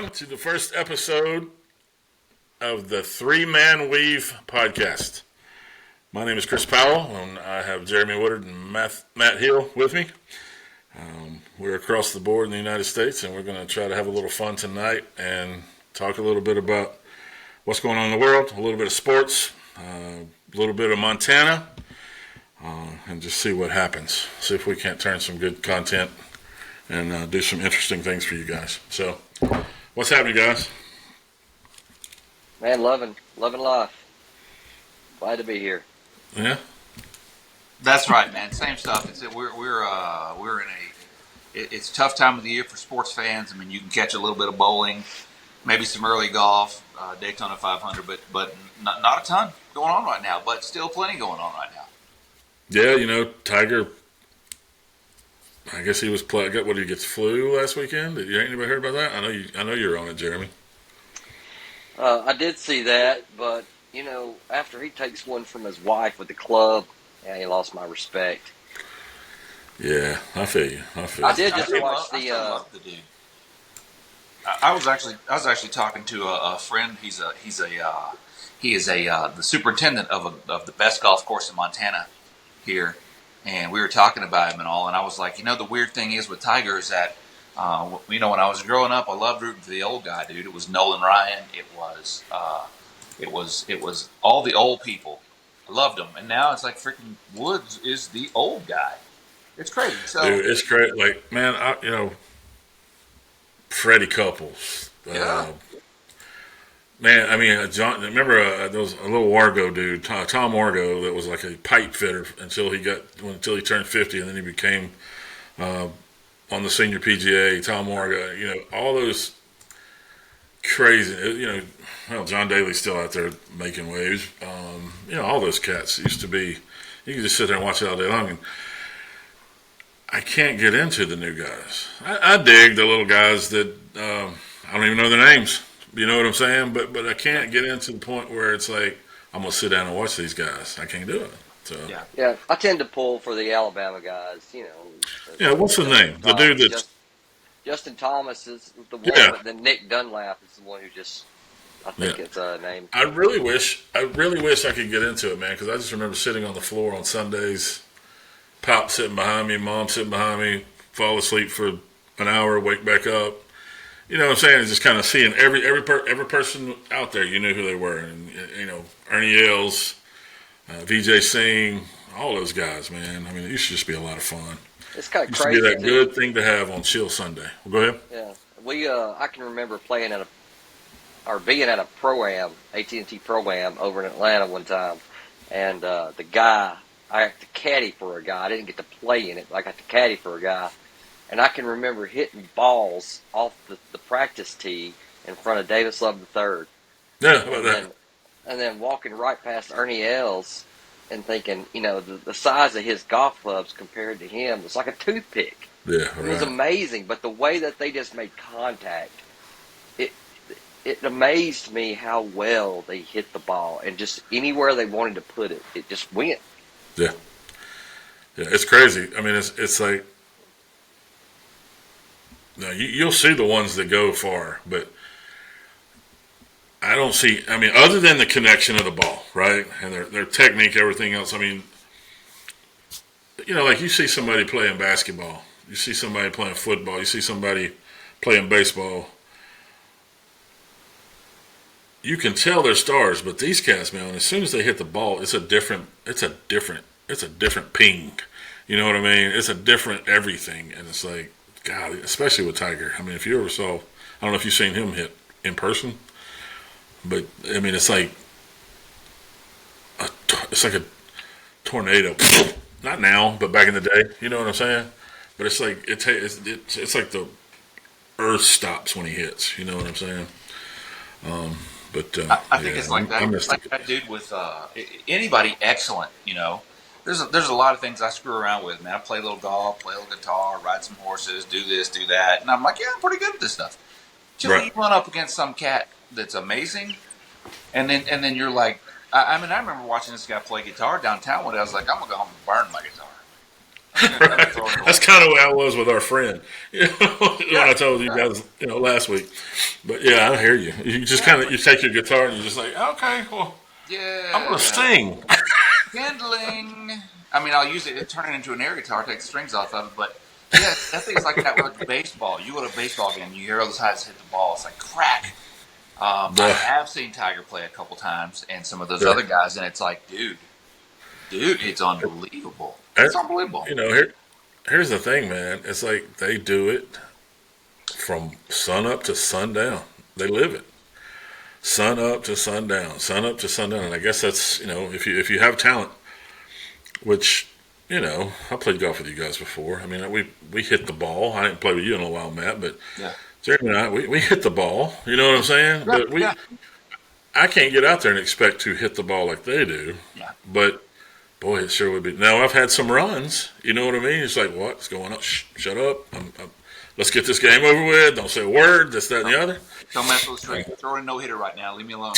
everyone, to the first episode of the Three Man Weave podcast. My name is Chris Powell, and I have Jeremy Woodard and Matt Hill with me. We're across the board in the United States, and we're going to try to have a little fun tonight and talk a little bit about what's going on in the world, a little bit of sports, a little bit of Montana, and just see what happens. See if we can't turn some good content and do some interesting things for you guys. So, what's happening, guys? Man, loving life. Glad to be here. Yeah, that's right, man. Same stuff. We're in it's a tough time of the year for sports fans. I mean, you can catch a little bit of bowling, maybe some early golf, Daytona 500, but not a ton going on right now. But still plenty going on right now. Yeah, Tiger. I guess he was playing. What did he get? Flu last weekend? Anybody heard about that? I know you're on it, Jeremy. I did see that, but after he takes one from his wife with the club, yeah, he lost my respect. Yeah, I feel you. I did just watch the. The dude. I was actually talking to a friend. He is the superintendent of the best golf course in Montana here. And we were talking about him and all, and I was like, the weird thing is with Tiger is that, when I was growing up, I loved rooting for the old guy, dude. It was Nolan Ryan. It was all the old people. I loved them, and now it's like freaking Woods is the old guy. It's crazy. So, dude, it's great. Like, man, Freddie Couples. Yeah. Man, I mean, John. Remember, there was a little Wargo dude, Tom Wargo, that was like a pipe fitter until he turned 50, and then he became on the senior PGA. Tom Wargo, all those crazy. John Daly's still out there making waves. All those cats used to be. You could just sit there and watch it all day long. And I can't get into the new guys. I dig the little guys that I don't even know their names. You know what I'm saying? But I can't get into the point where it's like I'm gonna sit down and watch these guys. I can't do it. So yeah, I tend to pull for the Alabama guys. Yeah, what's the name? The dude that's Justin Thomas is the one, yeah. But then Nick Dunlap is the one who I think it's a name. I really wish I could get into it, man, because I just remember sitting on the floor on Sundays, Pop sitting behind me, Mom sitting behind me, fall asleep for an hour, wake back up. You know what I'm saying? It's just kind of seeing every person out there. You knew who they were, and Ernie Els, VJ Singh, all those guys, man. I mean, it used to just be a lot of fun. It's kind of used crazy. To be that good thing to have on Chill Sunday. Well, go ahead. Yeah, I can remember being at a pro-am, AT&T pro-am over in Atlanta one time, and the guy, I got to caddy for a guy. I didn't get to play in it, but I got to caddy for a guy. And I can remember hitting balls off the practice tee in front of Davis Love III. Yeah, how about that? And then walking right past Ernie Els and thinking, the size of his golf clubs compared to him was like a toothpick. Yeah, right. It was amazing. But the way that they just made contact, it amazed me how well they hit the ball. And just anywhere they wanted to put it, it just went. Yeah. Yeah, it's crazy. I mean, it's like, now, you'll see the ones that go far, but I don't see, other than the connection of the ball, right? And their technique, everything else. I mean, like you see somebody playing basketball, you see somebody playing football, you see somebody playing baseball. You can tell they're stars, but these cats, man, as soon as they hit the ball, it's a different ping. You know what I mean? It's a different everything, and it's like, God, especially with Tiger. I mean, if you ever saw, I don't know if you've seen him hit in person, but it's like a tornado. Not now, but back in the day. You know what I'm saying? But it's like it's like the earth stops when he hits. You know what I'm saying? I think it's like that. It's like that dude with anybody excellent. There's a lot of things I screw around with, man. I play a little golf, play a little guitar, ride some horses, do this, do that, and I'm like, yeah, I'm pretty good at this stuff. Till you run up against some cat that's amazing, and then you're like, I remember watching this guy play guitar downtown one day. I was like, I'm gonna go home and burn my guitar. That's kind of the way I was with our friend. When I told you guys, last week. But yeah, I hear you. You just kind of you take your guitar and you're just like, okay, well, I'm gonna Yeah. sing. Handling. I mean, I'll use it, turn it into an air guitar, take the strings off of it, but yeah, I think it's like that with baseball. You go to a baseball game, you hear all those guys hit the ball, it's like crack. I Yeah, have seen Tiger play a couple times, and some of those yeah. other guys, and it's like, dude, it's unbelievable. And, It's unbelievable. here's the thing, man. It's like they do it from sun up to sundown. They live it. Sun up to sundown, sun up to sundown. And I guess that's if you have talent, which I played golf with you guys before. I mean, we hit the ball. I didn't play with you in a while, Matt, but Yeah, Jeremy and I we hit the ball. You know what I'm saying? yeah, But yeah, I can't get out there and expect to hit the ball like they do. yeah. But boy, it sure would be. Now I've had some runs. You know what I mean? It's like what's going on? Shut up. Let's get this game over with. Don't say a word. This, that, and the other. Don't mess with the string. Throw in a no hitter right now. Leave me alone.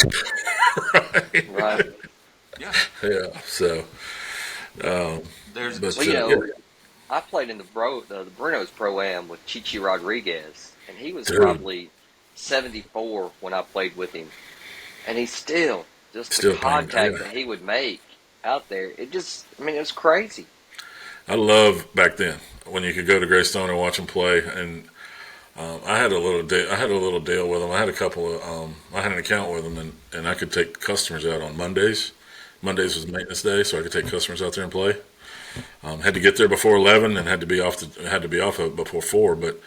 Right. Right. Yeah, Yeah. So, there's but Well, yeah, I played in the Bruno's Pro-Am with Chichi Rodriguez, and he was dude, probably 74 when I played with him. And he still, just the still playing. contact Yeah. that he would make out there, it was crazy. I love back then when you could go to Greystone and watch him play, and I had a little deal with him. I had a couple of I had an account with him, and I could take customers out on Mondays. Mondays was maintenance day, so I could take customers out there and play. Had to get there before 11, and had to be off of it before 4. But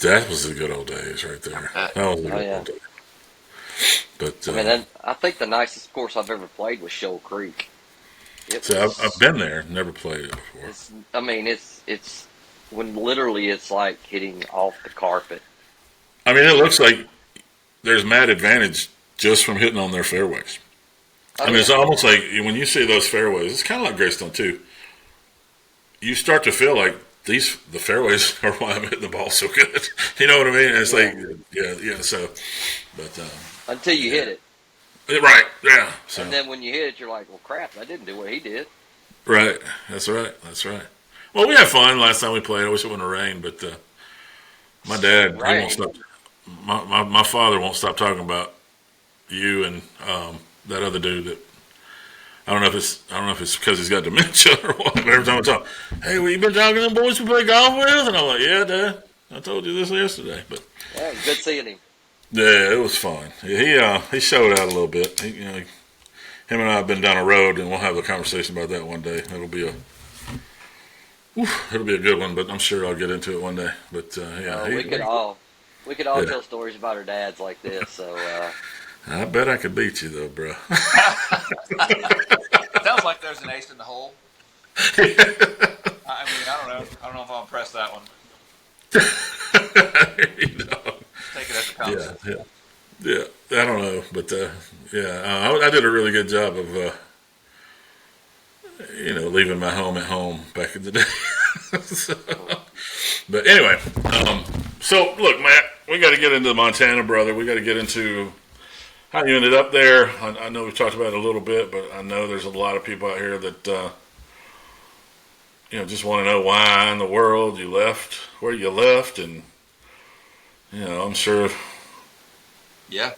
that was the good old days right there. That was the Oh good yeah. old days. But I mean, and I think the nicest course I've ever played was Shoal Creek. It so I've was, been there, never played it before. it's when literally it's like hitting off the carpet. I mean, it looks like there's mad advantage just from hitting on their fairways. I Oh mean, it's yeah, almost like when you see those fairways, it's kind of like Greystone too. You start to feel like the fairways are why I'm hitting the ball so good. You know what I mean? And it's yeah. like, yeah. So, but Until you yeah, hit it, right, yeah. So, and then when you hit it, you're like, well, crap, I didn't do what he did. right, that's right, that's right. Well, we had fun last time we played. I wish it wouldn't have rained, but my dad, he won't Rain. stop. My father won't stop talking about you and that other dude that I don't know if it's because he's got dementia or what. But every time I talk, hey, well, you been talking to them boys we play golf with? And I'm like, yeah, Dad, I told you this yesterday. But Yeah, it was good seeing him. yeah, it was fun. He showed out a little bit. Him and I have been down a road, and we'll have a conversation about that one day. It'll be a good one, but I'm sure I'll get into it one day. But yeah, We could all yeah. tell stories about our dads like this. So I bet I could beat you though, bro. sounds like there's an ace in the hole. I mean, I don't know. I don't know if I'll impress that one. You know. Take it as it comes. Yeah. I don't know, but I did a really good job of leaving my home at home back in the day. So, but anyway, so look, Matt, we got to get into Montana, brother. We got to get into how you ended up there. I know we've talked about it a little bit, but I know there's a lot of people out here that just want to know why in the world you left, where you left, and I'm sure Yeah.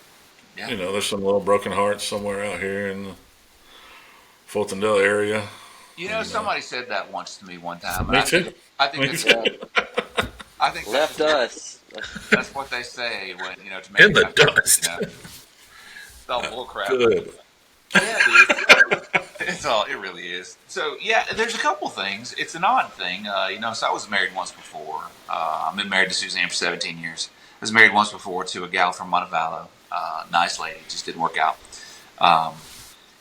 Yeah. there's some little broken hearts somewhere out here in the Fultondale area. You know, And, somebody said that once to me one time. me And too. I think Me it's, too. I think left us. that's what they say when to make In the you feel, dust. It's all bull crap. Good. Yeah, dude. It really is. So yeah, there's a couple things. It's an odd thing, So I was married once before. I've been married to Suzanne for 17 years. I was married once before to a gal from Montevallo. Nice lady, just didn't work out.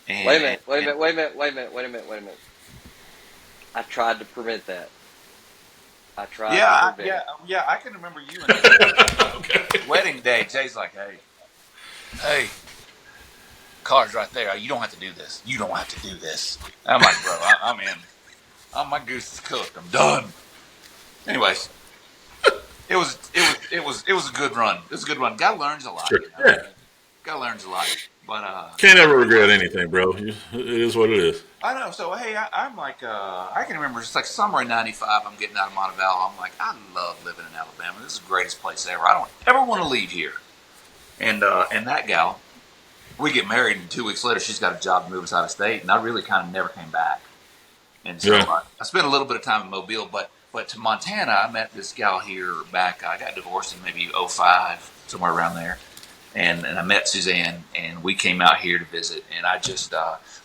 And, Wait a minute. I tried to prevent that. I tried to prevent it. yeah. I can remember you in the Okay. wedding day. Jay's like, hey, car's right there. You don't have to do this. You don't have to do this. I'm like, bro, I'm in. My goose is cooked. I'm done. Anyways, it was a good run. It was a good run. Guy learns a lot. Sure. You know? Yeah. Guy learns a lot. But Can't ever regret anything, bro. It is what it is. I know. So hey, I'm like, I can remember it's like summer in '95. I'm getting out of Montevallo. I'm like, I love living in Alabama. This is the greatest place ever. I don't ever want to leave here. And that gal, we get married, and 2 weeks later, she's got a job to move us out of state, and I really kind of never came back. And so Yeah. I spent a little bit of time in Mobile, but to Montana, I met this gal here back. I got divorced in maybe '05, somewhere around there. And I met Suzanne, and we came out here to visit. And I just,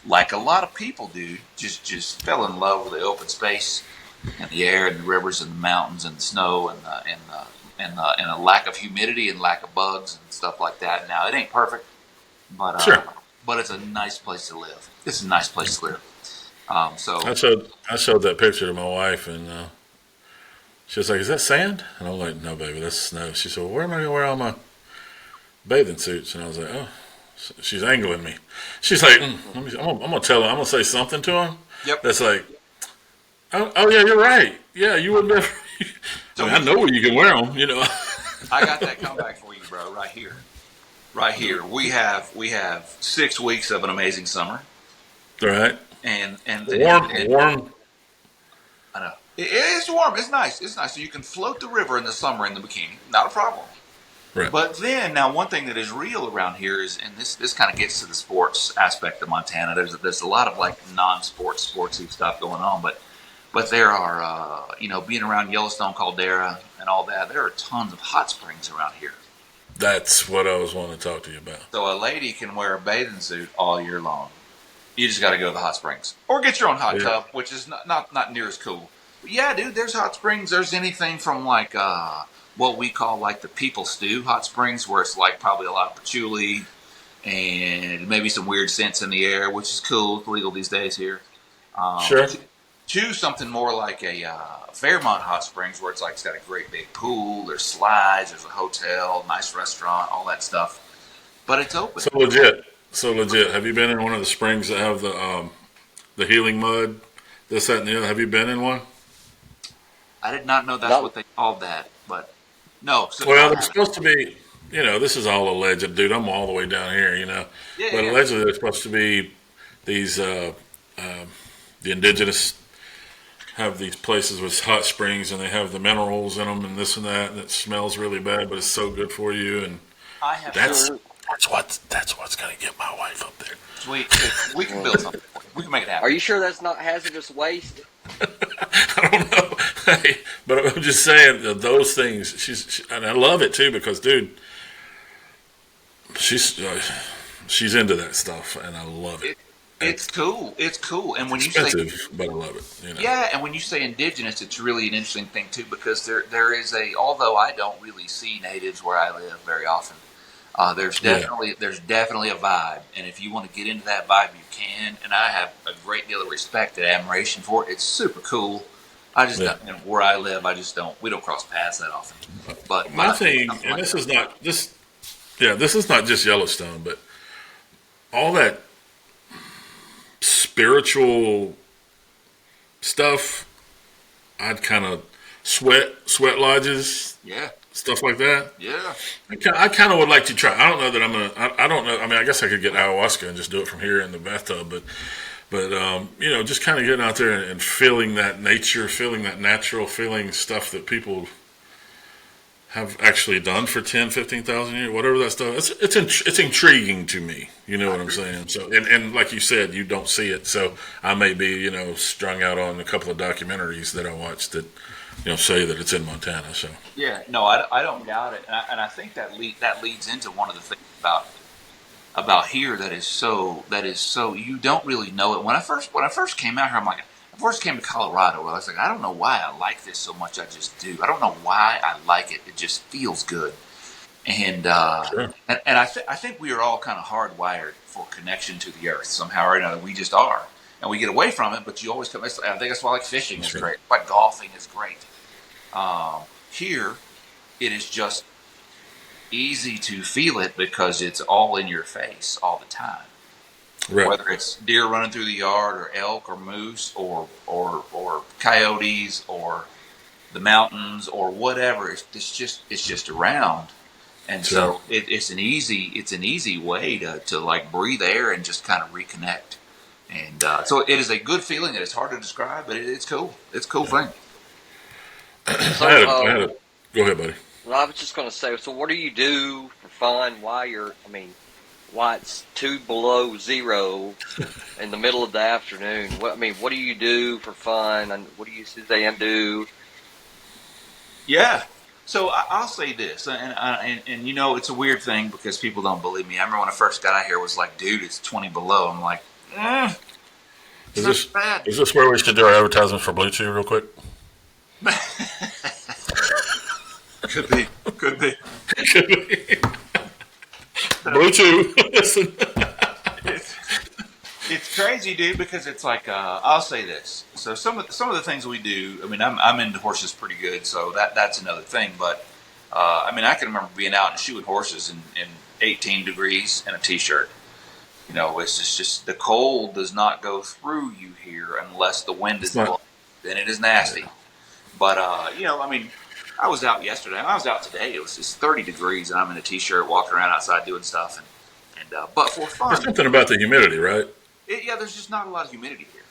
like a lot of people do, just fell in love with the open space and the air and the rivers and the mountains and the snow and the lack of humidity and lack of bugs and stuff like that. Now it ain't perfect, Sure. but it's a nice place to live. It's a nice place to live. So I showed that picture to my wife, and she was like, "Is that sand?" And I'm like, "No, baby, that's snow." She said, "Well, where am I going to wear all my bathing suits?" And I was like, "Oh." She's angling me. She's like, I'm gonna tell her. I'm gonna say something to him. yep. That's like, oh yeah, you're right. Yeah, you would never. So I know where you can wear them. I got that comeback for you, bro, right here. Right here. We have 6 weeks of an amazing summer. Right. And Warm. I know. It is warm. It's nice. It's nice. So you can float the river in the summer in the bikini. Not a problem. Right. But then, now one thing that is real around here is, and this kind of gets to the sports aspect of Montana. There's a lot of like non-sports, sportsy stuff going on, but there are, being around Yellowstone Caldera and all that, there are tons of hot springs around here. That's what I was wanting to talk to you about. So a lady can wear a bathing suit all year long. You just got to go to the hot springs or get your own hot Yeah. tub, which is not near as cool. But yeah, dude, there's hot springs. There's anything from like what we call like the people stew hot springs, where it's like probably a lot of patchouli and maybe some weird scents in the air, which is cool. It's legal these days here. Sure. To something more like a Fairmont Hot Springs, where it's got a great big pool. There's slides. There's a hotel, nice restaurant, all that stuff. But it's open. So legit. So legit. Have you been in one of the springs that have the healing mud? This, that, and the other. Have you been in one? I did not know that's No. what they called that, but no. So Well, they're supposed to be. This is all alleged, dude. I'm all the way down here. yeah, But yeah. allegedly, they're supposed to be these. The indigenous have these places with hot springs, and they have the minerals in them, and this and that, and it smells really bad, but it's so good for you. And I have that's what's gonna get my wife up there. sweet. We can build something. We can make it Are happen. you sure that's not hazardous waste? I don't know, hey, but I'm just saying that those things. And I love it too because, dude, she's into that stuff, and I love it. It's cool. It's cool. And when you say Expensive, but I love it. yeah, and when you say indigenous, it's really an interesting thing too, because there is although I don't really see natives where I live very often. There's Yeah. definitely a vibe, and if you want to get into that vibe, you can. And I have a great deal of respect and admiration for it. It's super cool. I just Yeah. don't, where I live, we don't cross paths that often. But My I thing, something and like this that. is not this. Yeah, this is not just Yellowstone, but all that spiritual stuff. I'd kind of sweat lodges, Yeah, stuff like that. yeah. I kind of would like to try. I don't know that I'm gonna. I don't know. I mean, I guess I could get ayahuasca and just do it from here in the bathtub, but just kind of getting out there and feeling that nature, feeling that natural, feeling stuff that people have actually done for 10, 15,000 years, whatever that stuff. It's intriguing to me. You know what I'm saying? So and like you said, you don't see it. So I may be strung out on a couple of documentaries that I watched that say that it's in Montana. So Yeah, no, I don't doubt it, and I think that leads into one of the things about here that is so you don't really know it. When I first came out here, I first came to Colorado. I was like, I don't know why I like this so much. I just do. I don't know why I like it. It just feels good, and sure. I think we are all kind of hardwired for connection to the earth somehow or another. We just are, and we get away from it. But you always come. I think that's why fishing is Sure. great. Why golfing is great. Here, it is just easy to feel it because it's all in your face all the time. Right. Whether it's deer running through the yard, or elk, or moose, or coyotes, or the mountains, or whatever, it's just around. And Sure. so it's an easy way to like breathe air and just kind of reconnect. And so it is a good feeling. It's hard to describe, but it's cool. It's a cool thing. So, I had a, go ahead, buddy. well, I was just going to say, so what do you do for fun while why it's 2 below 0 in the middle of the afternoon? What do you do for fun, and what do you, Suzanne, do? Yeah. So I'll say this, and you know, it's a weird thing because people don't believe me. I remember when I first got out here, it was like, dude, it's 20 below. I'm like, it's Is not this bad. is this where we should do our advertisement for Blue Chew real quick? Could be, could be. Blue Chew. Listen. It's, it's crazy, dude, because it's like I'll say this. So some of the things we do. I mean, I'm into horses pretty good, so that's another thing. But I mean, I can remember being out and shooting horses in 18 degrees in a t-shirt. You know, it's just the cold does not go through you here unless the wind is It's not. blowing. Then it is nasty. But you know, I mean, I was out yesterday. I was out today. It was just 30 degrees, and I'm in a t-shirt, walking around outside doing stuff, and but for There's fun, something about the humidity, right? yeah, there's just not a lot of humidity here,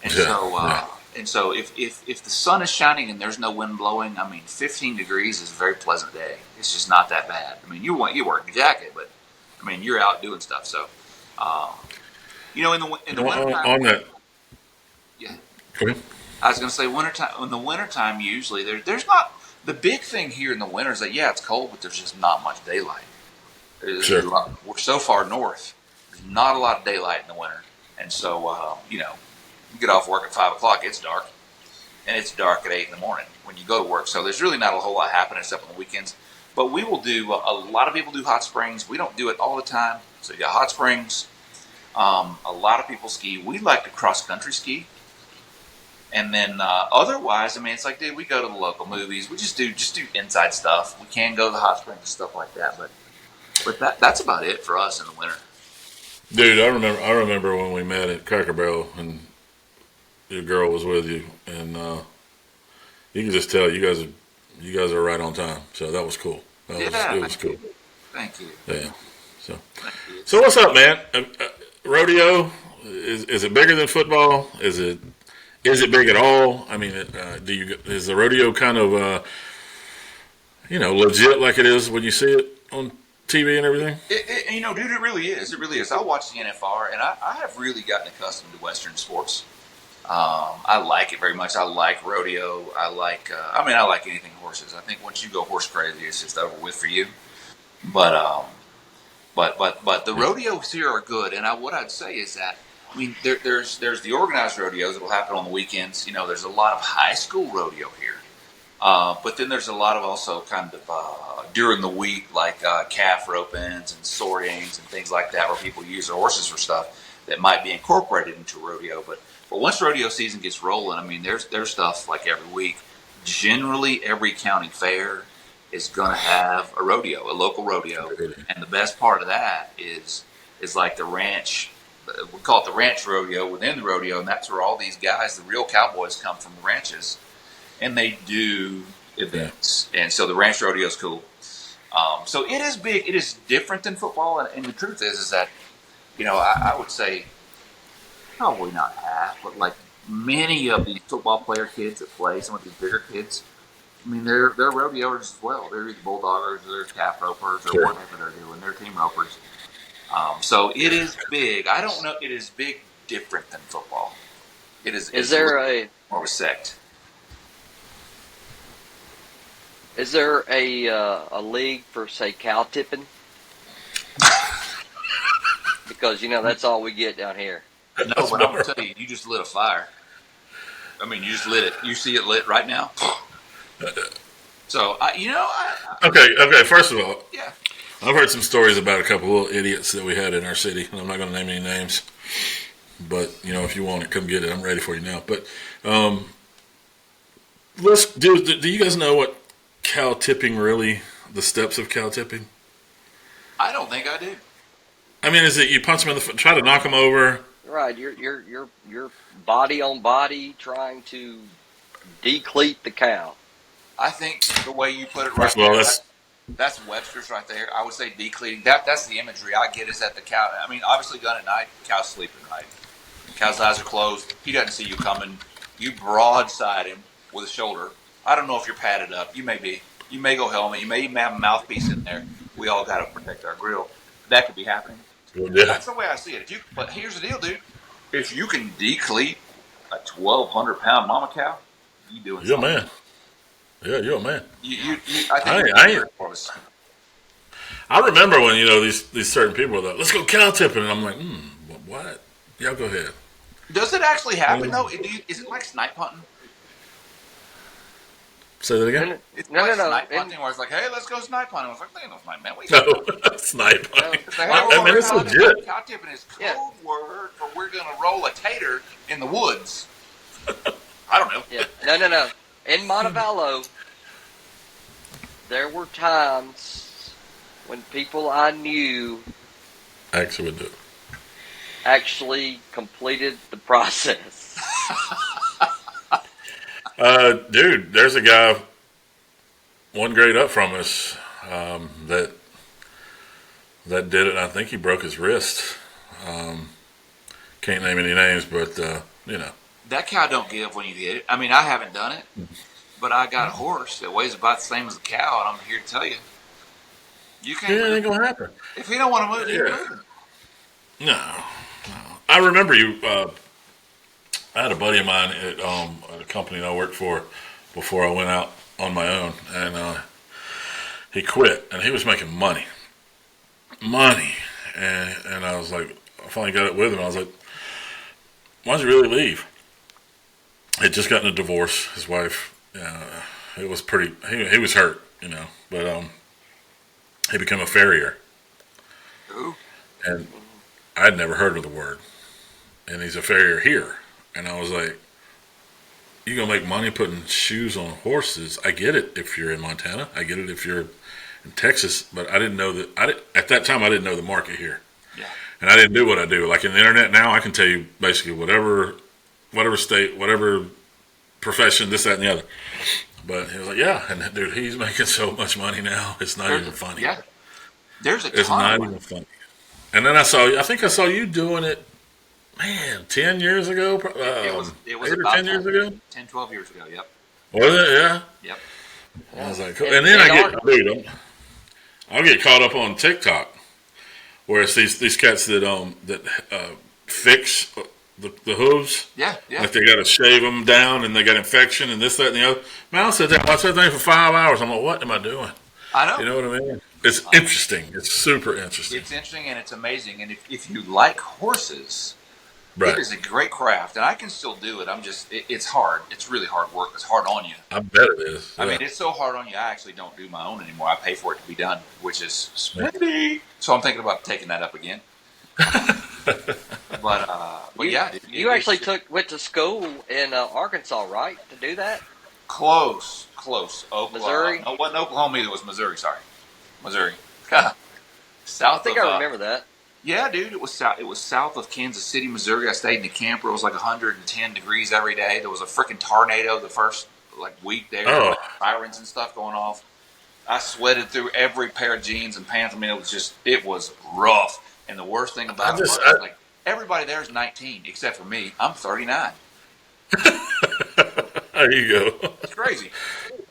and Yeah. so Yeah. if the sun is shining and there's no wind blowing, I mean, 15 degrees is a very pleasant day. It's just not that bad. I mean, you wear a jacket, but I mean, you're out doing stuff. So, um, you know, in the wintertime, On that. yeah, Go ahead. I was going to say wintertime. In the wintertime, usually there's not the big thing here in the winter is that yeah, it's cold, but there's just not much daylight. Sure. We're so far north. There's not a lot of daylight in the winter, and so you know, you get off work at 5 o'clock. It's dark, and it's dark at 8 in the morning when you go to work. So there's really not a whole lot happening except on the weekends. But we will do. A lot of people do hot springs. We don't do it all the time. So you got hot springs. A lot of people ski. We like to cross country ski. And then otherwise, I mean, it's like, dude, we go to the local movies. We just do inside stuff. We can go to the hot springs and stuff like that, but that's about it for us in the winter. Dude, I remember when we met at Cracker Barrel and your girl was with you, and you can just tell you guys are right on time. So that was cool. It was cool. Thank you. Yeah. So Thank you. so what's up, man? Rodeo is it bigger than football? Is it big at all? I mean, is the rodeo kind of legit like it is when you see it on TV and everything? You know, dude, it really is. It really is. I watch the NFR, and I have really gotten accustomed to Western sports. I like it very much. I like rodeo. I like anything horses. I think once you go horse crazy, it's just over with for you. But but the rodeos here are good. And what I'd say is that I mean there's the organized rodeos that will happen on the weekends. You know, there's a lot of high school rodeo here. But then there's a lot of also kind of during the week, like calf ropings and sortings and things like that, where people use their horses for stuff that might be incorporated into rodeo. But once rodeo season gets rolling, I mean, there's stuff like every week. Generally, every county fair is going to have a rodeo, a local rodeo, and the best part of that is like the ranch. We call it the ranch rodeo within the rodeo, and that's where all these guys, the real cowboys, come from the ranches, and they do events. And so the ranch rodeo is cool. So it is big. It is different than football, and the truth is that I would say probably not half, but like many of these football player kids that play, some of these bigger kids, I mean, they're rodeoers as well. They're either bulldoggers or they're calf ropers or whatever they're doing. They're team ropers. So it is big. I don't know. It is big, different than football. It is. Is there more of a sect? Is there a league for, say, cow tipping? Because that's all we get down here. No, but I'm gonna tell you, you just lit a fire. I mean, you just lit it. You see it lit right now. So Okay. First of all, yeah. I've heard some stories about a couple of little idiots that we had in our city, and I'm not going to name any names. But if you want it, come get it. I'm ready for you now. But do you guys know what cow tipping the steps of cow tipping? I don't think I do. I mean, is it you punch them in the foot, try to knock them over? Right, you're body on body trying to decleat the cow. I think the way you put it First right of all, there, That's Webster's right there. I would say decleating. That's the imagery I get is that the cow. I mean, obviously, gun at night, cow's sleeping, right? Cow's eyes are closed. He doesn't see you coming. You broadside him with a shoulder. I don't know if you're padded up. You may be. You may go helmet. You may even have a mouthpiece in there. We all got to protect our grill. That could be happening. Yeah. That's the way I see it. But here's the deal, dude. If you can decleat a 1,200-pound mama cow, you doing You're a something. man. Yeah, you're a man. I think I you're ain't. for us. I remember when these certain people were like, "Let's go cow tipping," and I'm like, what? Y'all go ahead. Does it actually happen though? Is it like snipe hunting? Say that No, again. no, It's no, like no. snipe In, hunting where it's like, hey, let's go snipe hunting. I was like, no snipe, man. We No, snipe no, hunting. It's like, hey, well, we're I mean, going it's cow tipping. legit. Cow tipping is code Yeah. word for we're going to roll a tater in the woods. I don't know. yeah, no. In Montevallo, there were times when people I knew Actually, would do it. actually completed the process. Dude, there's a guy one grade up from us that did it. And I think he broke his wrist. Can't name any names, but you know. That cow don't give when you hit it. I mean, I haven't done it, but I got a horse that weighs about the same as a cow, and I'm here to tell you, you can't Yeah, it move. ain't gonna happen. If he don't want to move, he Yeah. ain't moving. No. I remember you. I had a buddy of mine at a company I worked for before I went out on my own, and he quit, and he was making money, and I was like, I finally got it with him. I was like, why'd you really leave? He'd just gotten a divorce. His wife, it was pretty. He was hurt, but he became a farrier, Ooh. and I'd never heard of the word, and he's a farrier here, and I was like, you gonna make money putting shoes on horses? I get it if you're in Montana. I get it if you're in Texas, but I didn't know that. At that time I didn't know the market here, Yeah. and I didn't do what I do. Like in the internet now, I can tell you basically whatever state, whatever profession, this, that, and the other. But he was like, yeah, and dude, he's making so much money now. It's not even funny. Yeah. There's a It's ton not of even funny. And then I think I saw you doing it, man, 10 years ago, It was 8 or about 10 years ago. 10, 12 years ago. Yep. Was it? Yeah. Yep. I was like, cool. And- And then and dude, I'll get caught up on TikTok, where it's these cats that fix the hooves. Yeah. Yeah. Like they got to shave them down, and they got infection, and this, that, and the other. Man, I'll sit there, watch that thing for 5 hours. I'm like, what am I doing? I know. You know what I mean? It's interesting. It's super interesting. It's interesting and it's amazing. And if you like horses, Right. it is a great craft. And I can still do it. It's hard. It's really hard work. It's hard on you. I bet it is. I Yeah. mean, it's so hard on you. I actually don't do my own anymore. I pay for it to be done, which is splendid. So I'm thinking about taking that up again. But yeah, You actually went to school in Arkansas, right, to do that? close. Oklahoma. Missouri? No, it wasn't Oklahoma either. It was Missouri. Sorry, Missouri. South. I think of, I remember that. Yeah, dude, it was south. It was south of Kansas City, Missouri. I stayed in a camper. It was like 110 degrees every day. There was a freaking tornado the first week there. Oh. Like, sirens and stuff going off. I sweated through every pair of jeans and pants. I mean, it was rough. And the worst thing about it was everybody there is 19 except for me. I'm 39. There you go. It's crazy.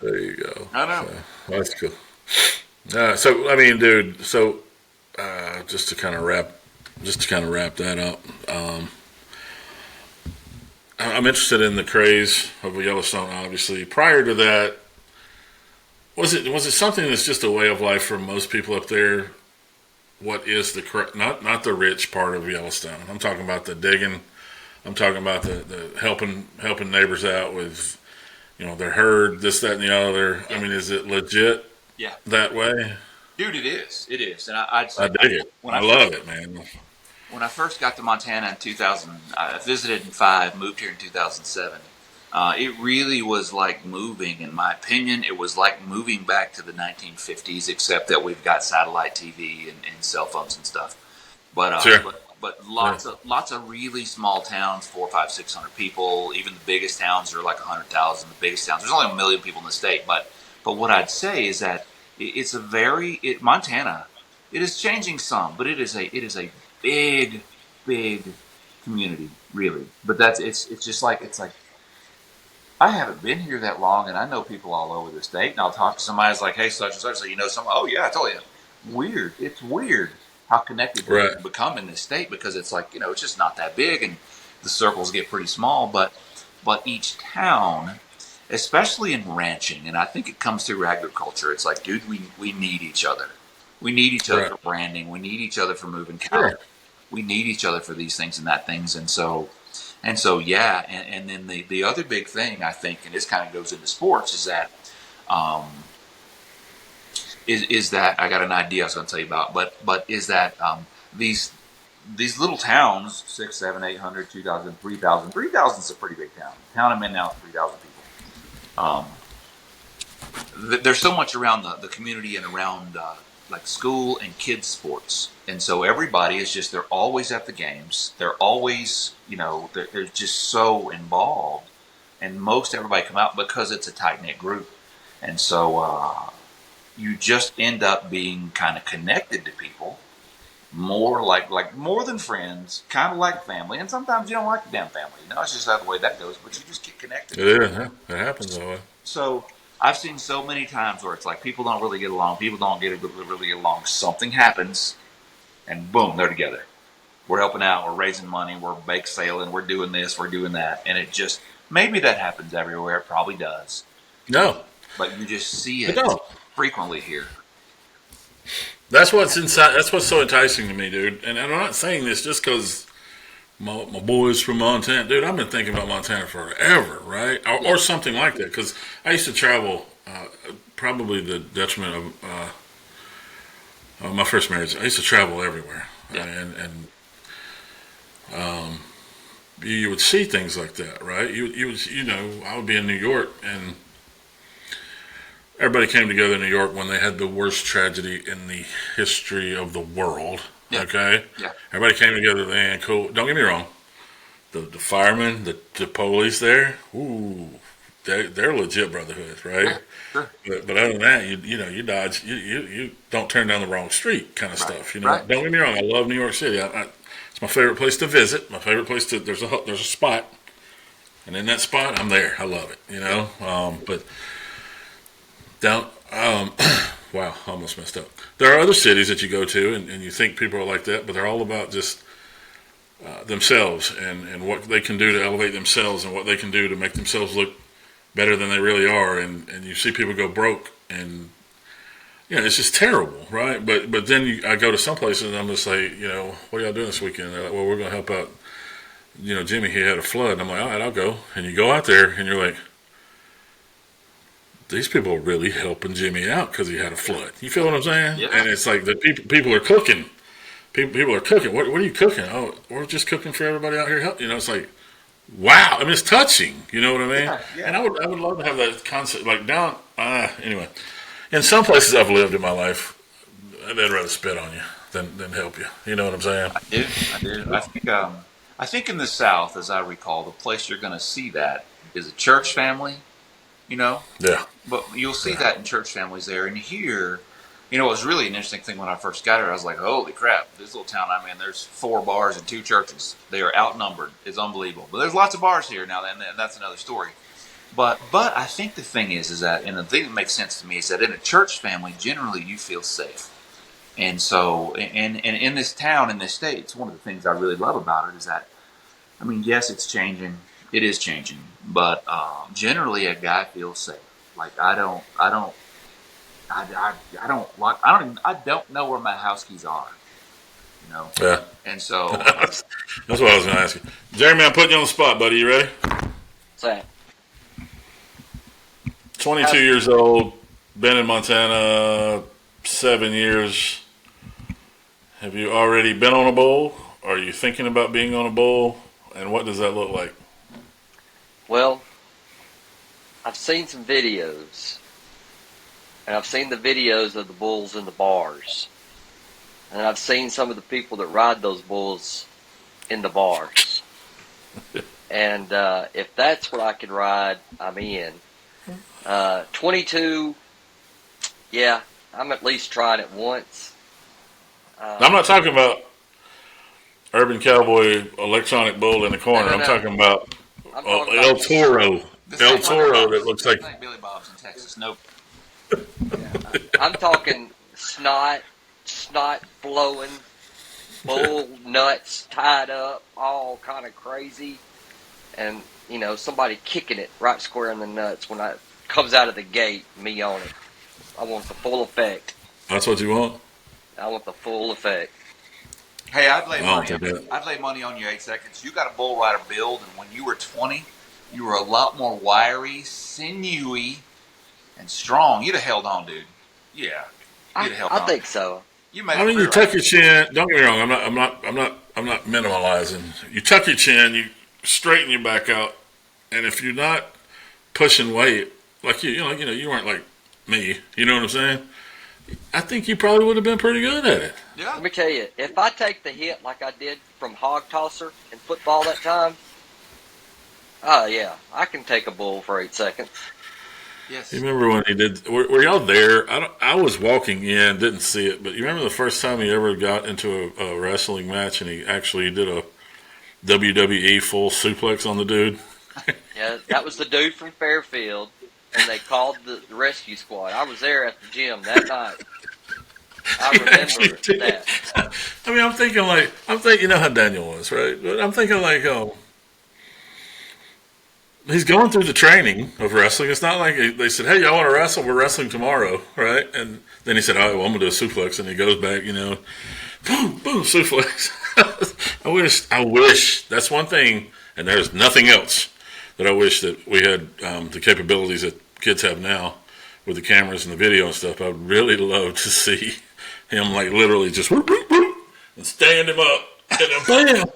There you go. I know. That's cool. So I mean, dude. So just to kind of wrap that up. I'm interested in the craze of Yellowstone. Obviously, prior to that, was it something that's just a way of life for most people up there? What is not the rich part of Yellowstone? I'm talking about the digging. I'm talking about the helping neighbors out with, their herd, this, that, and the other. I mean, is it legit? Yeah. That way? Dude, it is. It is. And I'd say I dig it. I love it, man. When I first got to Montana in 2000, I visited in 2005, moved here in 2007. It really was like moving, in my opinion. It was like moving back to the 1950s, except that we've got satellite TV and cell phones and stuff. But Sure. but lots of really small towns, 400, 500, 600 people. Even the biggest towns are like 100,000. The biggest towns, there's only 1 million people in the state. But what I'd say is that it's a very Montana. It is changing some, but it is a big, big community, really. But it's just like it's like I haven't been here that long, and I know people all over the state. And I'll talk to somebody that's like, "Hey, such and such." So you know, someone. Oh yeah, I told you. Weird. It's weird how connected we Right. can become in this state because it's like it's just not that big, and the circles get pretty small. But each town, especially in ranching, and I think it comes through agriculture. It's like, dude, we need each other. We need each other Right. for branding. We need each other for moving cattle. Sure. We need each other for these things and that things, and so yeah, and then the other big thing I think, and this kind of goes into sports, is that um, is that I got an idea I was going to tell you about, but is that these little towns, 6, 7, 800, 2,000, 3,000. 3,000 is a pretty big town. The town I'm in now is 3,000 people. There's so much around the community and around like school and kids sports, and so everybody is just they're always at the games. They're always they're just so involved, and most everybody come out because it's a tight knit group, and so you just end up being kind of connected to people more like more than friends, kind of like family, and sometimes you don't like the damn family. It's just that the way that goes, but you just get connected. It is. Huh? It happens that way. So I've seen so many times where it's like people don't really get along. People don't really get along. Something happens, and boom, they're together. We're helping out. We're raising money. We're bake sailing. We're doing this. We're doing that. And it just maybe that happens everywhere. It probably does. No, But you just see it it don't. frequently here. That's what's inside. That's what's so enticing to me, dude. And I'm not saying this just because my boys from Montana, dude. I've been thinking about Montana forever, right? Or something like that. Because I used to travel, probably the detriment of my first marriage. I used to travel everywhere, Yeah. and you would see things like that, right? I would be in New York, and everybody came together in New York when they had the worst tragedy in the history of the world. Yeah. Okay, Yeah. everybody came together then. Cool. Don't get me wrong. The firemen, the police there, ooh, they're legit brotherhoods, right? Yeah. Sure. But other than that, you dodge, you don't turn down the wrong street, kind of Right. stuff. Right. Don't get me wrong. I love New York City. It's my favorite place to visit. My favorite place to there's a spot, and in that spot, I'm there. I love it. But down, wow, almost messed up. There are other cities that you go to, and you think people are like that, but they're all about just themselves and what they can do to elevate themselves and what they can do to make themselves look better than they really are. And you see people go broke, and it's just terrible, right? But then I go to some places and I'm just like, what are y'all doing this weekend? They're like, well, we're going to help out. Jimmy, he had a flood. And I'm like, all right, I'll go. And you go out there and you're like, these people are really helping Jimmy out because he had a flood. You feel what I'm saying? Yeah. And it's like the people are cooking. People are cooking. What are you cooking? Oh, we're just cooking for everybody out here. It's like, wow. I mean, it's touching. You know what I mean? Yeah, yeah. And I would love to have that concept. Like down, anyway. In some places I've lived in my life, they'd rather spit on you than help you. You know what I'm saying? I do. I think in the South, as I recall, the place you're going to see that is a church family. Yeah. But you'll see that in church families there. And here, it was really an interesting thing when I first got here. I was like, holy crap, this little town I'm in, there's 4 bars and 2 churches. They are outnumbered. It's unbelievable. But there's lots of bars here now, and that's another story. But I think the thing is that, and the thing that makes sense to me is that in a church family, generally you feel safe. And so, and in this town, in this state, it's one of the things I really love about it is that, I mean, yes, it's changing. It is changing. But generally a guy feels safe. Like I don't know where my house keys are. Yeah. And so That's what I was going to ask you. Jeremy, I'm putting you on the spot, buddy. You ready? What's that? 22 years old, been in Montana 7 years. Have you already been on a bull? Are you thinking about being on a bull? And what does that look like? Well, I've seen some videos, and I've seen the videos of the bulls in the bars, and I've seen some of the people that ride those bulls in the bars. And if that's what I can ride, I'm in. 22, yeah, I'm at least trying it once. I'm not talking about Urban Cowboy Electronic Bull in the corner. No, I'm no. talking about I'm talking El about Toro. This El ain't Toro that looks like. This ain't Billy Bob's in Texas. Nope. I'm talking snot flowing, bull nuts tied up, all kind of crazy, and somebody kicking it right square in the nuts when I comes out of the gate. Me on it. I want the full effect. That's what you want? I want the full effect. Hey, I'd lay I don't money. think that. I'd lay money on you 8 seconds. You got a bull rider build, and when you were 20, you were a lot more wiry, sinewy, and strong. You'd have held on, dude. Yeah, you'd have held I on. think so. You made I a mean, you career tuck your chin. Don't get me wrong. I'm not minimalizing. You tuck your chin. You straighten your back out. And if you're not pushing weight, like you weren't like me. You know what I'm saying? I think you probably would have been pretty good at it. Yeah. Let me tell you, if I take the hit like I did from hog tosser in football that time, oh yeah, I can take a bull for 8 seconds. Yes. You remember when he did? Were y'all there? I was walking in, didn't see it, but you remember the first time he ever got into a wrestling match and he actually did a WWE full suplex on the dude? Yeah, that was the dude from Fairfield, and they called the rescue squad. I was there at the gym that night. I remember that. I mean, I'm thinking, you know how Daniel was, right? But I'm thinking like, oh, he's going through the training of wrestling. It's not like they said, hey, y'all want to wrestle? We're wrestling tomorrow, right? And then he said, all right, well, I'm going to do a suplex. And he goes back, boom, boom, suplex. I wish, that's one thing, and there's nothing else that I wish that we had the capabilities that kids have now with the cameras and the video and stuff. I would really love to see him like literally just whoop, whoop, whoop, and stand him up. And then bam!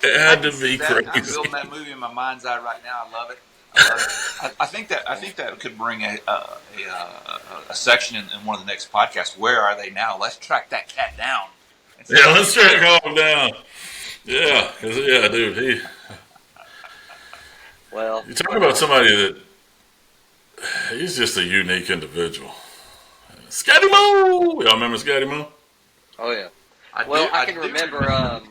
It had to be I'm crazy. building that movie in my mind's eye right now. I love it. I think that could bring a section in one of the next podcasts. Where are they now? Let's track that cat down. Yeah, let's try to calm him down. Yeah, dude. Well, You talk about somebody that he's just a unique individual. Scotty Mo! Y'all remember Scotty Mo? oh yeah. I can remember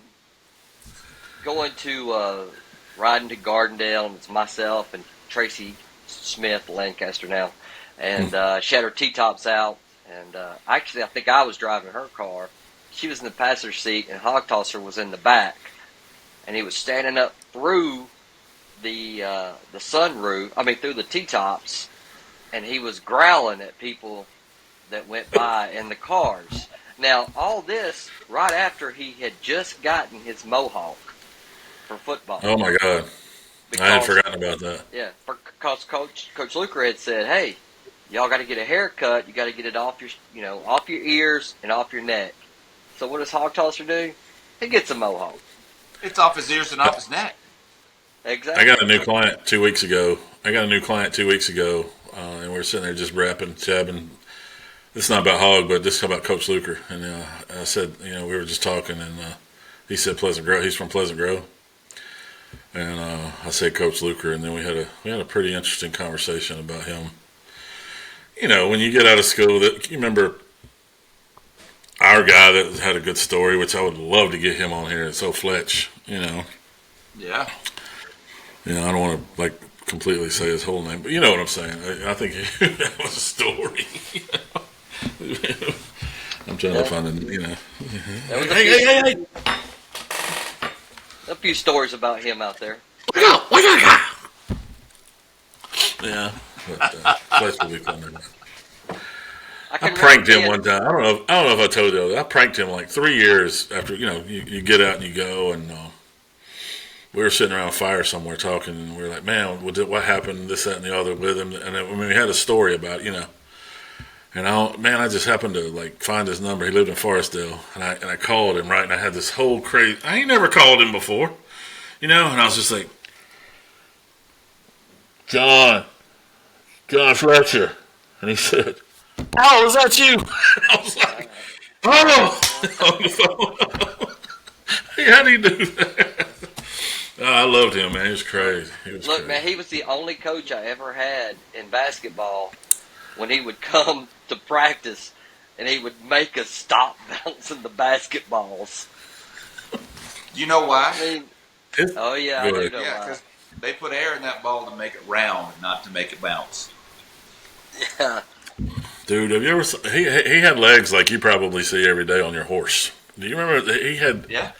going to riding to Gardendale, and it's myself and Tracy Smith, Lancaster now, and she had her T-tops out, and actually I think I was driving her car. She was in the passenger seat, and Hog Tosser was in the back, and he was standing up through the sunroof. I mean, through the T-tops, and he was growling at people that went by in the cars. Now, all this right after he had just gotten his mohawk for football. Oh my God. I had forgotten about that. Yeah, because Coach Luker had said, "Hey, y'all got to get a haircut. You got to get it off off your ears and off your neck." So what does Hog Tosser do? He gets a mohawk. It's off his ears and off his neck. Exactly. I got a new client 2 weeks ago. And we were sitting there just rapping, jabbing. It's not about Hog, but this is about Coach Luker. And I said, we were just talking, and he said Pleasant Grove. He's from Pleasant Grove. And I said Coach Luker, and then we had a pretty interesting conversation about him. When you get out of school, you remember our guy that had a good story, which I would love to get him on here. It's Fletch. Yeah. I don't want to completely say his whole name, but you know what I'm saying. I think that was a story. I'm trying to find Hey. A few stories about him out there. Yeah, but Fletch will be fun. I can pranked remember him one time. I don't know if I told you. I pranked him like 3 years after. You get out and you go, and we were sitting around a fire somewhere talking, and we were like, "Man, what happened? This, that, and the other with him." And then, we had a story about And I just happened to find his number. He lived in Forestdale, and I called him, right, and I had this whole crazy. I ain't never called him before, and I was just like, John Fletcher, and he said, "Oh, is that you?" I was like, "Oh," on the phone. How do you do that? I loved him, man. He was crazy. Look, man, he was the only coach I ever had in basketball. When he would come to practice, and he would make us stop bouncing the basketballs. Do you know why? I mean, It's oh yeah, I do good. know Yeah, why. because they put air in that ball to make it round, not to make it bounce. Yeah, Dude, have you ever? He had legs like you probably see every day on your horse. Do you remember that he had Yeah.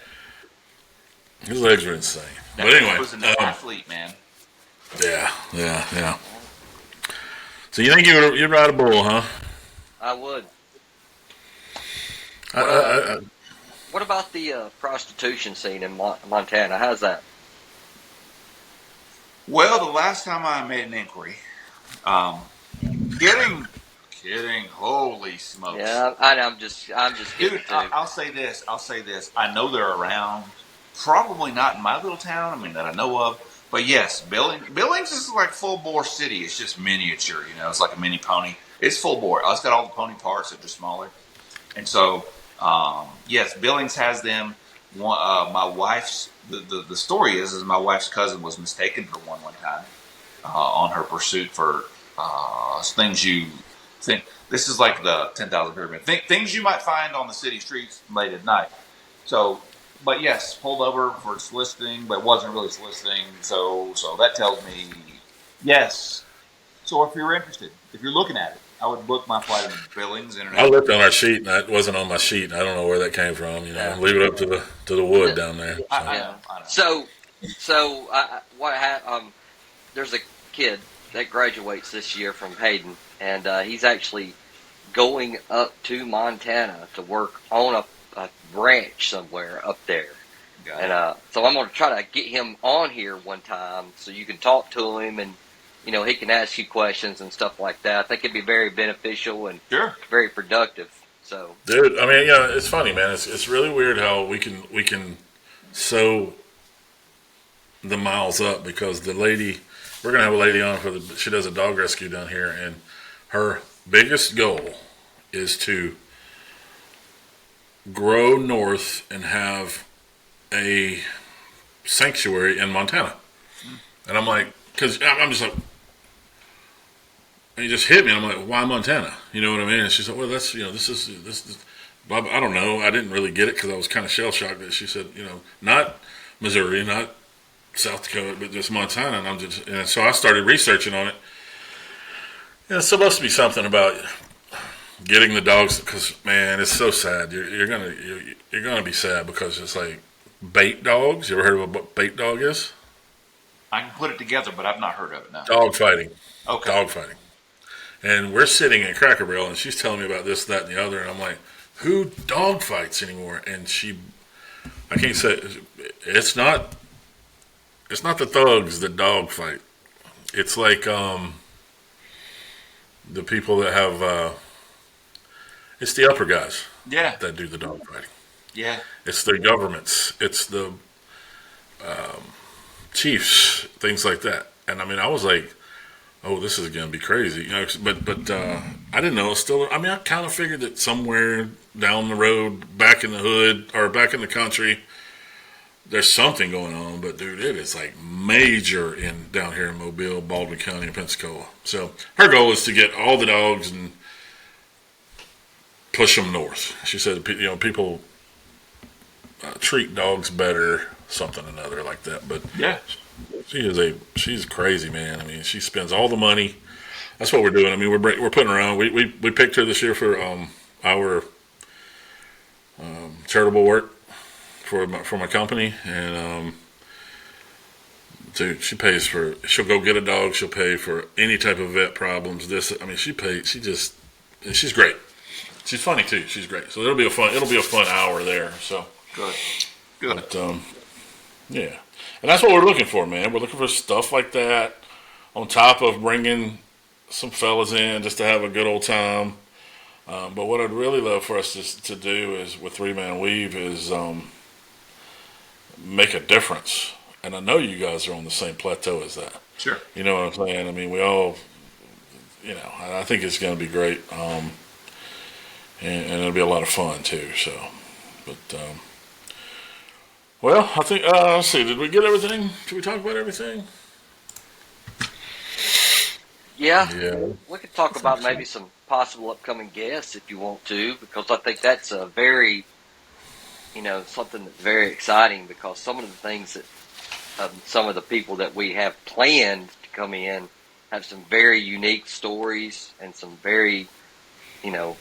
his legs were insane? That But anyway, was an athlete, man. yeah. So you think you'd ride a bull, huh? I would. I, What I, I, what about the prostitution scene in Montana? How's that? Well, the last time I made an inquiry, um, kidding, kidding, holy smokes. Yeah, I'm just kidding Dude, too. I'll say this. I'll say this. I know they're around. Probably not in my little town. I mean, that I know of. But yes, Billings is like full bore city. It's just miniature. You know, it's like a mini pony. It's full bore. It's got all the pony parts. They're just smaller. And so, yes, Billings has them. My wife's the story is my wife's cousin was mistaken for one time on her pursuit for things you think. This is like the 10,000 pyramid. Things you might find on the city streets late at night. So, but yes, pulled over for soliciting, but wasn't really soliciting. So that tells me yes. So if you're interested, if you're looking at it, I would book my flight into Billings I International. looked on our sheet and that wasn't on my sheet. I don't know where that came from. You know, Yeah. leave it up to the wood down there. So. I Yeah. know. So there's a kid that graduates this year from Hayden, and he's actually going up to Montana to work on a ranch somewhere up there. Got And it. so I'm going to try to get him on here one time so you can talk to him and, he can ask you questions and stuff like that. I think it'd be very beneficial and Sure. very productive. So, Dude, I mean, it's funny, man. It's really weird how we can sew the miles up because we're gonna have a lady on she does a dog rescue down here, and her biggest goal is to grow north and have a sanctuary in Montana. And I'm like, because I'm just like, and he just hit me. And I'm like, why Montana? You know what I mean? And she's like, well, that's this is. Bob, I don't know. I didn't really get it because I was kind of shell shocked that she said, not Missouri, not South Dakota, but just Montana. And so I started researching on it. And it's supposed to be something about getting the dogs because man, it's so sad. You're gonna be sad because it's like bait dogs. You ever heard of what bait dog is? I can put it together, but I've not heard of it. No. Dog fighting. Okay. Dog fighting. And we're sitting at Cracker Barrel, and she's telling me about this, that, and the other, and I'm like, who dog fights anymore? And I can't say it's not the thugs that dog fight. It's like the people that have it's the upper guys Yeah. that do the dog fighting. Yeah. It's the governments. It's the chiefs, things like that. And I mean, I was like, oh, this is going to be crazy, But I didn't know. Still, I mean, I kind of figured that somewhere down the road, back in the hood or back in the country, there's something going on. But dude, it is like major down here in Mobile, Baldwin County, and Pensacola. So her goal is to get all the dogs and push them north. She said, people treat dogs better, something or another like that. But Yeah. she's crazy, man. I mean, she spends all the money. That's what we're doing. I mean, we're putting her on. We picked her this year for our charitable work for my company, and dude, she'll go get a dog. She'll pay for any type of vet problems. She's great. She's funny too. She's great. So it'll be a fun hour there. So Good. but yeah. And that's what we're looking for, man. We're looking for stuff like that on top of bringing some fellas in just to have a good old time. But what I'd really love for us to do is with Three Man Weave is make a difference. And I know you guys are on the same plateau as that. Sure. You know what I'm saying? I mean, we all, I think it's going to be great. And it'll be a lot of fun too. So, but well, I think let's see. Did we get everything? Did we talk about everything? Yeah, Yeah. we could talk about maybe some possible upcoming guests if you want to, because I think that's a very, something that's very exciting. Because some of the things that some of the people that we have planned to come in have some very unique stories and some very, you know,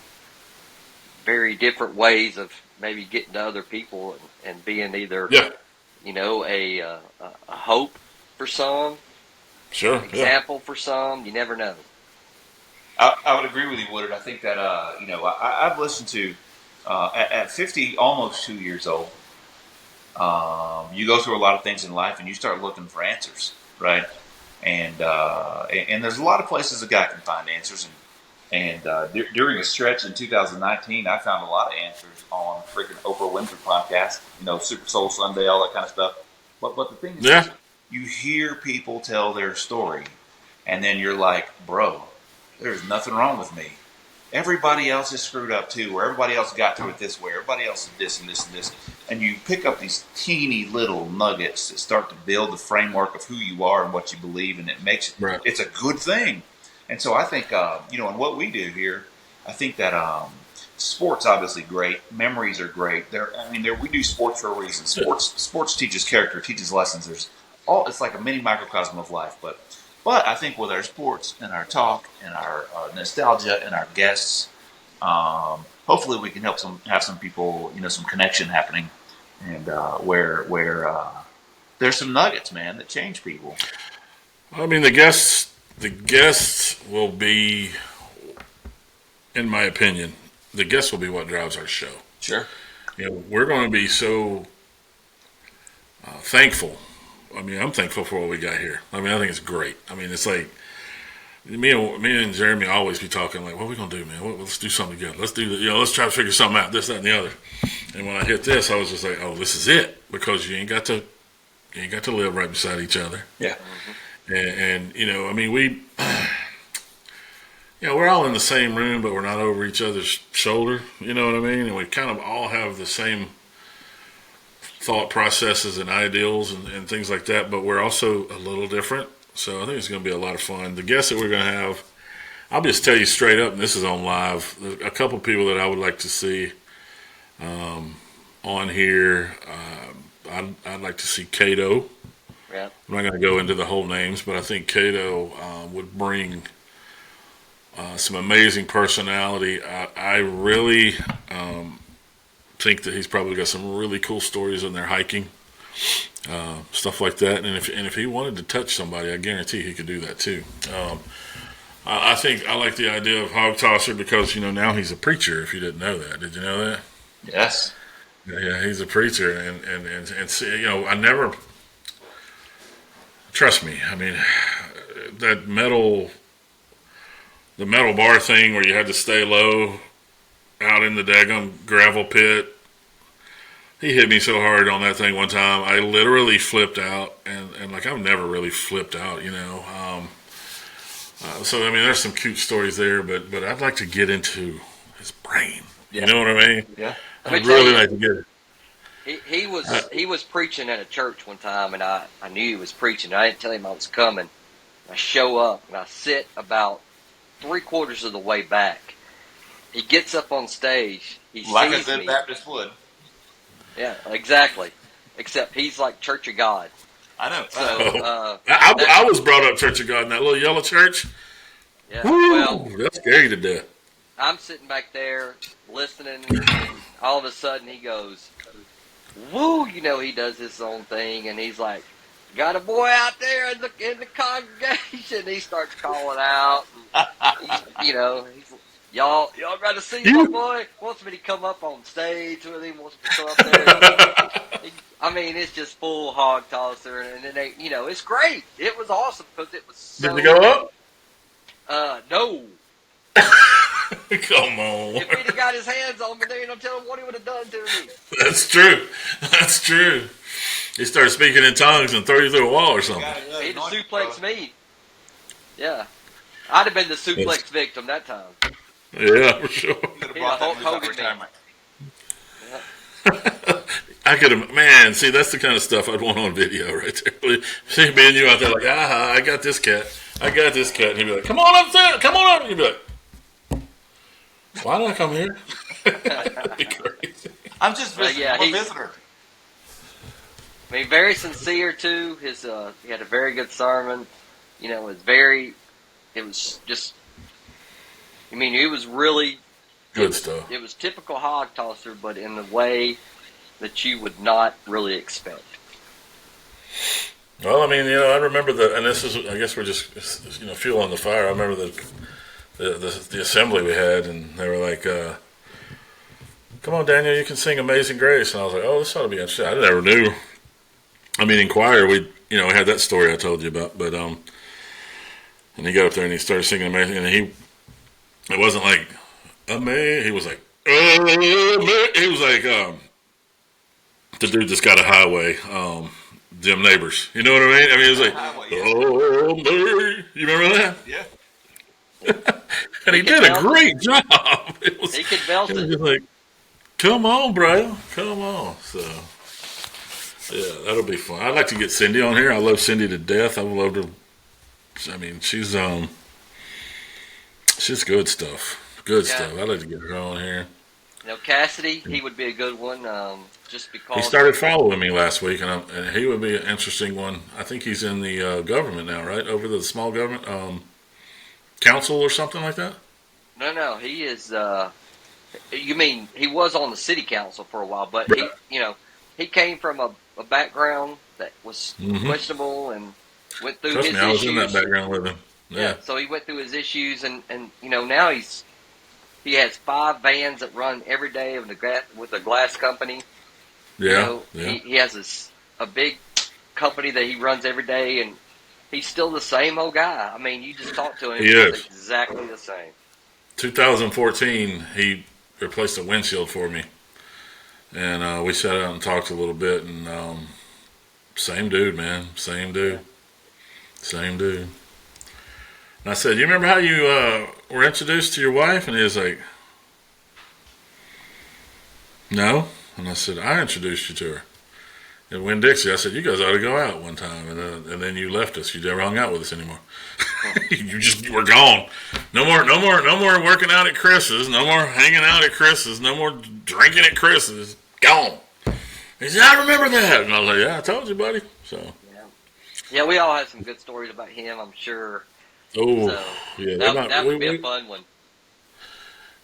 very different ways of maybe getting to other people and being either, Yeah. a hope for some, Sure. Yeah. example for some. You never know. I would agree with you, Woodard. I think that I've listened to at 50, almost 2 years old. You go through a lot of things in life, and you start looking for answers, right? And there's a lot of places a guy can find answers. During a stretch in 2019, I found a lot of answers on freaking Oprah Winfrey podcast, Super Soul Sunday, all that kind of stuff. But the thing is, Yeah. you hear people tell their story, and then you're like, bro, there's nothing wrong with me. Everybody else is screwed up too, or everybody else got to it this way, everybody else is this and this and this. And you pick up these teeny little nuggets that start to build the framework of who you are and what you believe, and it makes Right. it's a good thing. And so I think, in what we do here, I think that sports obviously great, memories are great. We do sports for a reason. Sports teaches character, teaches lessons. It's like a mini microcosm of life, But I think with our sports and our talk and our nostalgia and our guests, hopefully we can have some people, some connection happening, and where there's some nuggets, man, that change people. I mean, the guests will be, in my opinion, the guests will be what drives our show. Sure. We're going to be so thankful. I mean, I'm thankful for what we got here. I mean, I think it's great. I mean, it's like me and Jeremy always be talking like, "What are we gonna do, man? Let's do something together. Let's do let's try to figure something out. This, that, and the other." And when I hit this, I was just like, "Oh, this is it," because you ain't got to live right beside each other. Yeah. And I mean, we're all in the same room, but we're not over each other's shoulder. You know what I mean? And we kind of all have the same thought processes and ideals and things like that, but we're also a little different. So I think it's going to be a lot of fun. The guests that we're going to have, I'll just tell you straight up, and this is on live, a couple people that I would like to see on here. I'd like to see Cato. Yeah. I'm not going to go into the whole names, but I think Cato would bring some amazing personality. I really think that he's probably got some really cool stories in their hiking, stuff like that. And if he wanted to touch somebody, I guarantee he could do that too. I think I like the idea of Hog Tosser because now he's a preacher. If you didn't know that, did you know that? Yes. Yeah, he's a preacher, and see, I never trust me. I mean, the metal bar thing where you had to stay low out in the daggum gravel pit. He hit me so hard on that thing one time. I literally flipped out, and like I've never really flipped out, so I mean, there's some cute stories there, but I'd like to get into his brain. Yeah. You know what I mean? Yeah. I'd really like to get it. He was preaching at a church one time, and I knew he was preaching. I didn't tell him I was coming. I show up and I sit about 3/4 of the way back. He gets up on stage. He Like sees a good me. Baptist would. Yeah, exactly. Except he's like Church of God. I know. So I was brought up Church of God in that little yellow church. yeah. Woo, Well, that's scary to death. I'm sitting back there listening, and all of a sudden he goes, "Woo!" He does his own thing, and he's like, "Got a boy out there in the congregation." He starts calling out, and he's, y'all got to see my boy. Wants me to come up on stage with him. Wants me to come up there. I mean, it's just full Hog Tosser, and then it's great. It was awesome because it was so. Did they go up? No. Come on. If he'd have got his hands on me, there, I'm telling what he would have done to me. That's true. That's true. He started speaking in tongues and throw you through a wall or something. He'd have suplexed me. Yeah. I'd have been the suplex victim that time. Yeah, for sure. You could have brought that Hulk news up Hogan retirement. I could have, man. See, that's the kind of stuff I'd want on video right there. See me and you out there like, I got this cat. I got this cat. And he'd be like, come on upstairs. Come on up. And you'd be like, why did I come here? That'd be crazy. I'm just visiting. yeah, I'm a visitor. I mean, very sincere too. He had a very good sermon. You know, it was just. I mean, it was really Good stuff. It was typical hog tosser, but in the way that you would not really expect. Well, I mean, I remember and this is, I guess we're just, fuel on the fire. I remember the assembly we had, and they were like, come on, Daniel, you can sing Amazing Grace. And I was like, oh, this ought to be interesting. I never knew. I mean, in choir, we had that story I told you about, but, and he got up there and he started singing Amazing, and it wasn't like, Amazing, he was like, he was like, the dude that's got a highway, Them Neighbors. You know what I mean? I mean, it was like, oh, Mary. You remember that? Yeah. And he did a great job. He could belt it was it. just like, come on, bro. Come on. So, yeah, that'll be fun. I'd like to get Cindy on here. I love Cindy to death. I would love to. I mean, she's good stuff. Good stuff. I'd like to get her on here. Cassidy, he would be a good one, just because. He started following me last week, and he would be an interesting one. I think he's in the government now, right? Over the small government council or something like that? No, he is. You mean he was on the city council for a while, but right. he came from a background that was questionable and went through Trust his me, issues. I was in that background with him. Yeah. So he went through his issues, and now he has 5 vans that run every day with a glass company. Yeah. He has a big company that he runs every day, and he's still the same old guy. I mean, you just talk to him, he's exactly the same. 2014, he replaced a windshield for me, and we sat out and talked a little bit, and same dude, man, same dude. And I said, you remember how you were introduced to your wife? And he was like, no. And I said, I introduced you to her. And Winn-Dixie, I said, you guys ought to go out one time. And then you left us. You never hung out with us anymore. You were gone. No more working out at Chris's. No more hanging out at Chris's. No more drinking at Chris's. Gone. He said, I remember that. And I was like, yeah, I told you, buddy. So. Yeah, we all have some good stories about him, I'm sure. Oh, so yeah. That would be a fun one.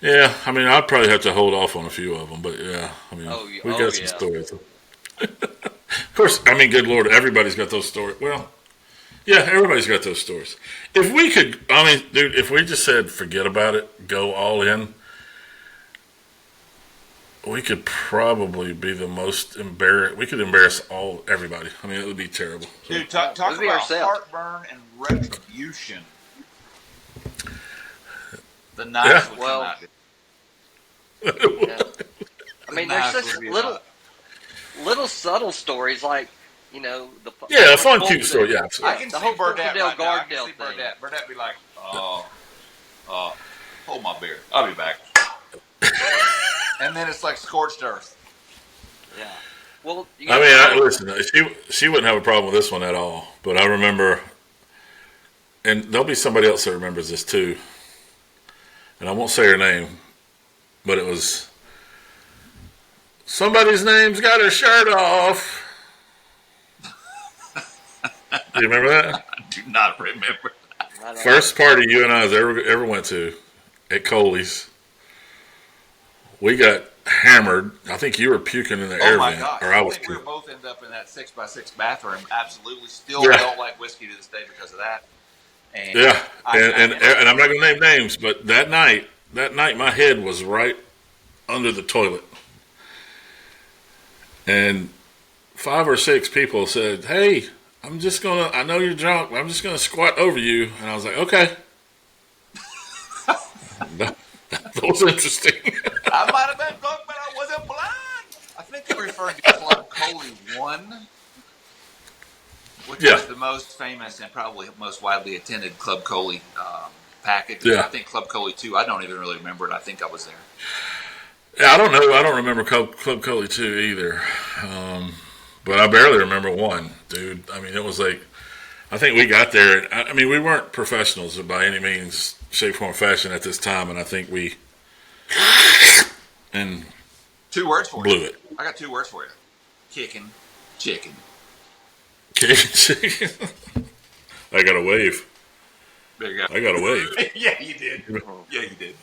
Yeah, I mean, I'd probably have to hold off on a few of them, but yeah, I mean, we got some stories. Of course, I mean, good Lord, everybody's got those stories. Well, yeah, everybody's got those stories. If we could, I mean, dude, if we just said forget about it, go all in, we could probably be the most we could embarrass everybody. I mean, it would be terrible. So. Dude, talk about heartburn and retribution. The knives would come out. Yeah. I mean, there's such little subtle stories like, a fun, cute story. Yeah, absolutely. I can see Burdette right now. I can see Burdette be like, hold my beer. I'll be back. And then it's like scorched earth. Yeah. Well, I mean, listen, she wouldn't have a problem with this one at all. But I remember, and there'll be somebody else that remembers this too. And I won't say her name, but it was somebody's name's got her shirt off. Do you remember that? I do not remember. First party you and I ever went to at Coley's. We got hammered. I think you were puking in the air vent, or I think we were both ended up in that 6x6 bathroom. Absolutely, still don't like whiskey to this day because of that. And yeah, and I'm not going to name names, but that night, my head was right under the toilet, and 5 or 6 people said, "Hey, I know you're drunk, but I'm just gonna squat over you," and I was like, "Okay." That was interesting. I might have been drunk, but I wasn't blind. I think you're referring to Club Coley 1, which was the most famous and probably most widely attended Club Coley package. Yeah. I think Club Coley 2, I don't even really remember it. I think I was there. Yeah, I don't know. I don't remember Club Coley 2 either. But I barely remember one, dude. I mean, it was like, I think we got there. I mean, we weren't professionals by any means, shape, form, or fashion at this time, and I think we and 2 words for blew you. it. I got 2 words for you. Kicking, chicken. I got a wave. There you go. I got a wave. Yeah, you did. Yeah, you did.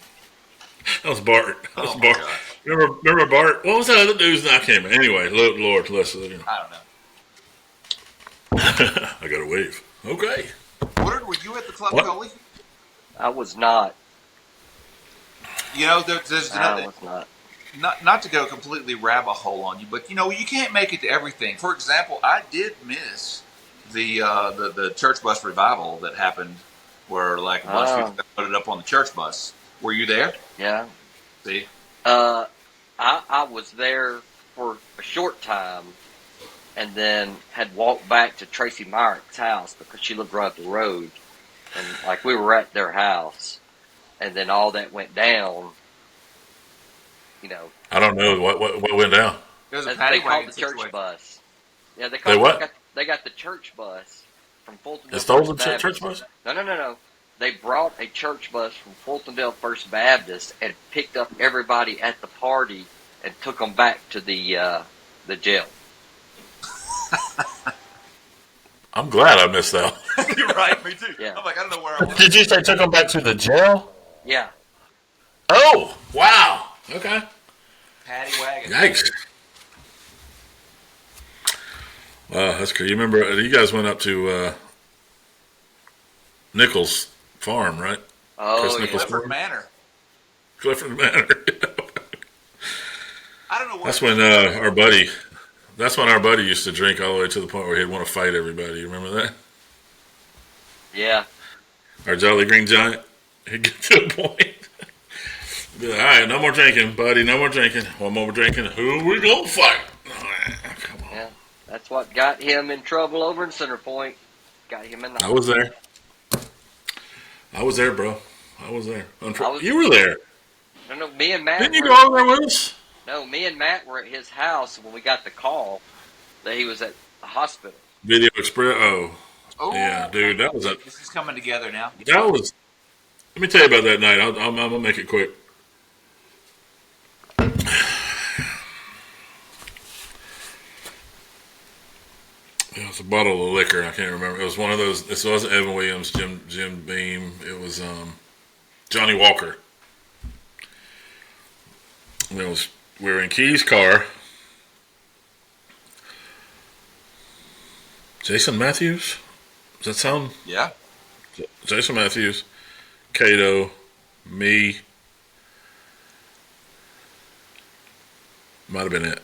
That was Bart. That was Oh my Bart. gosh. Remember Bart? What was that other dude's name? I can't remember. Anyway, Lord, listen. I don't know. I got a wave. Okay. Woodard, were you at the Club What? Coley? I was not. You know, there's I another. was not. Not to go completely rabbit hole on you, but you know you can't make it to everything. For example, I did miss the church bus revival that happened, where like a bunch of people got loaded up on the church bus. Were you there? Yeah. See, I was there for a short time, and then had walked back to Tracy Myrick's house because she lived right up the road, and like we were at their house, and then all that went down. You know, I don't know what went down. it was a they paddy called wagon the church situation. bus. Yeah, they They called. what? They got the church bus from Fultondale. They stole the First Baptist. church bus? No. They brought a church bus from Fultondale First Baptist and picked up everybody at the party and took them back to the jail. I'm glad I missed that. You're right, me too. Yeah. I'm like, I don't know where I was. Did you say took them back to the jail? Yeah. Oh, wow. Okay. Paddy wagon. Yikes. Wow, that's cool. You remember, you guys went up to Nichols Farm, right? Oh, Chris yeah. Nichols Clifford Manor. Clifford Manor. I don't know where. That's when our buddy, used to drink all the way to the point where he'd want to fight everybody. You remember that? Yeah. Our Jolly Green Giant. He'd get to a point. Be like, all right, no more drinking, buddy. No more drinking. One more drinking. Who we gonna fight? Come on. Yeah. That's what got him in trouble over in Center Point. Got him in the I was there. Bro. I was there. was- You were there. No, me and Matt. Didn't you were- go over there with us? No, me and Matt were at his house when we got the call that he was at the hospital. Video Express. Oh, Oh, yeah, dude. That was a. This is coming together now. That was. Let me tell you about that night. I'm gonna make it quick. It was a bottle of liquor. I can't remember. It was one of those. This wasn't Evan Williams, Jim Beam. It was Johnny Walker. And it was. We were in Key's car. Jason Matthews. Does that sound? Yeah. Jason Matthews, Cato, me. Might have been it.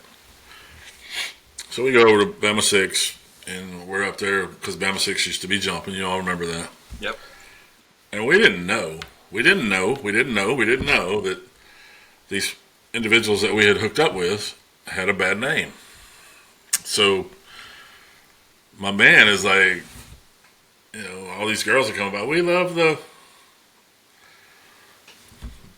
So we go over to Bama 6, and we're up there because Bama 6 used to be jumping. You all remember that. Yep. And we didn't know that these individuals that we had hooked up with had a bad name. So my man is like, you know, all these girls are coming by. We love the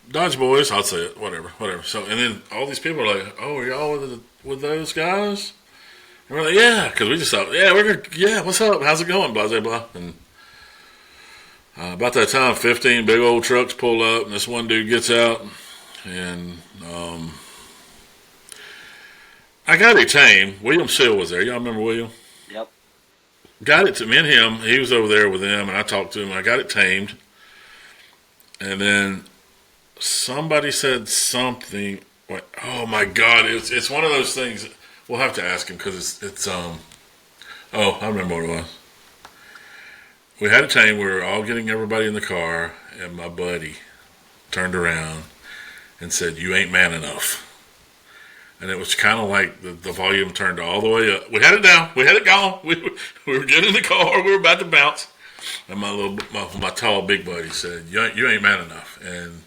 Dodge Boys. I'll say it. Whatever. So, and then all these people are like, "Oh, are y'all with those guys?" And we're like, "Yeah," because we just thought, "Yeah, we're good. Yeah, what's up? How's it going?" Blah blah blah. And about that time, 15 big old trucks pull up, and this one dude gets out, and I got it tamed. William Seal was there. Y'all remember William? Yep. Got it to me and him. He was over there with them, and I talked to him. And I got it tamed, and then somebody said something. Like, oh my God! It's one of those things. We'll have to ask him because it's. Oh, I remember what it was. We had it tamed. We were all getting everybody in the car, and my buddy turned around and said, "You ain't man enough." And it was kind of like the volume turned all the way up. We had it down. We had it gone. We were getting in the car. We were about to bounce. And my tall big buddy said, you ain't man enough. And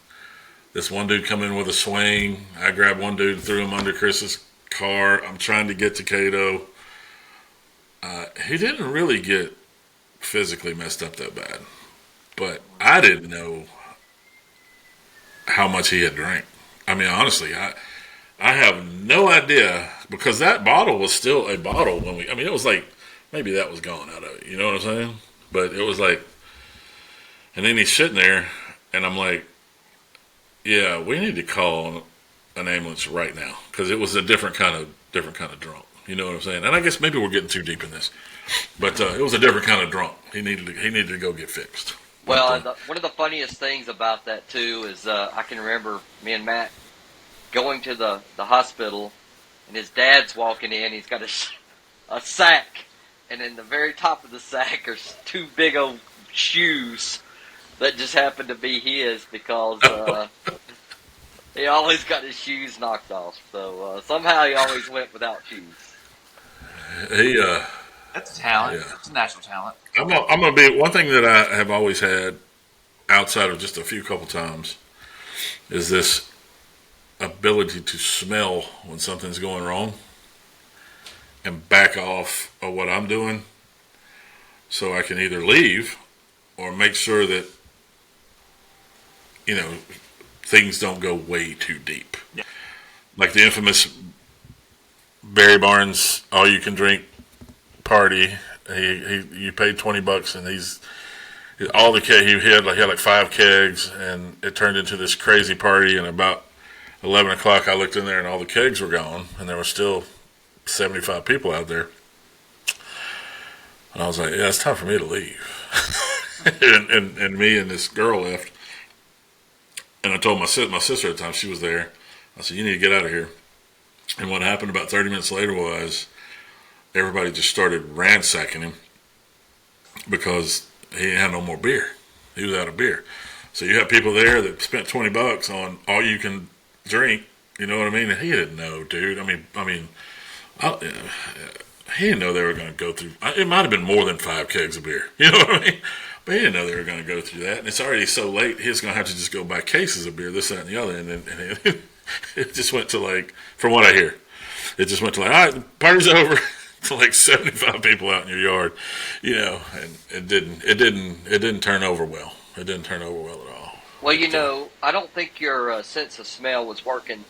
this one dude come in with a swing. I grabbed one dude and threw him under Chris's car. I'm trying to get to Cato. He didn't really get physically messed up that bad. But I didn't know how much he had drank. I mean, honestly, I have no idea because that bottle was still a bottle when we. I mean, it was like maybe that was gone out of it. You know what I'm saying? But it was like, and then he's sitting there, and I'm like, yeah, we need to call an ambulance right now because it was a different kind of drunk. You know what I'm saying? And I guess maybe we're getting too deep in this, but it was a different kind of drunk. He needed to go get fixed. Well, But, one of the funniest things about that too is I can remember me and Matt going to the hospital, and his dad's walking in. He's got a sack, and in the very top of the sack are two big old shoes that just happened to be his because he always got his shoes knocked off. So somehow he always went without shoes. he That's a talent. Yeah. It's a natural talent. I'm gonna be one thing that I have always had outside of just a few couple times is this ability to smell when something's going wrong and back off of what I'm doing so I can either leave or make sure that things don't go way too deep. Yeah. Like the infamous Barry Barnes all you can drink party. You paid $20 and all the keg he had like 5 kegs and it turned into this crazy party, and about 11 o'clock I looked in there and all the kegs were gone and there were still 75 people out there. And I was like, yeah, it's time for me to leave. and me and this girl left. And I told my sister at the time, she was there. I said, you need to get out of here. And what happened about 30 minutes later was everybody just started ransacking him because he didn't have no more beer. He was out of beer. So you have people there that spent $20 on all you can drink. You know what I mean? And he didn't know, dude. He didn't know they were going to go through. It might have been more than 5 kegs of beer. You know what I mean? But he didn't know they were going to go through that. And it's already so late. He's going to have to just go buy cases of beer, this, that, and the other. And it just went to like, from what I hear, it just went to like, all right, the party's over. To like 75 people out in your yard, and it didn't turn over well. It didn't turn over well at all. Well, I don't think your sense of smell was working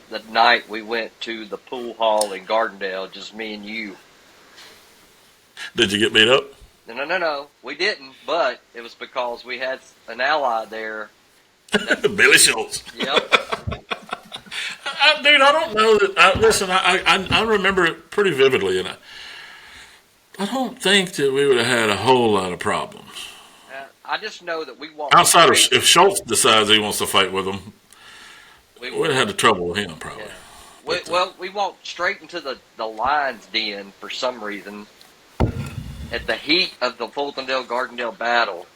the night we went to the pool hall in Gardendale, just me and you. Did you get beat up? No, we didn't, but it was because we had an ally there. Billy Schultz. Yep. Dude, I don't know that. Listen, I remember it pretty vividly, and I don't think that we would have had a whole lot of problems. I just know that we walked Outside of if Schultz decides he wants to fight with him, we would have had the trouble with him probably. Yeah. We walked straight into the lion's den for some reason at the heat of the Fultondale-Gardendale battle,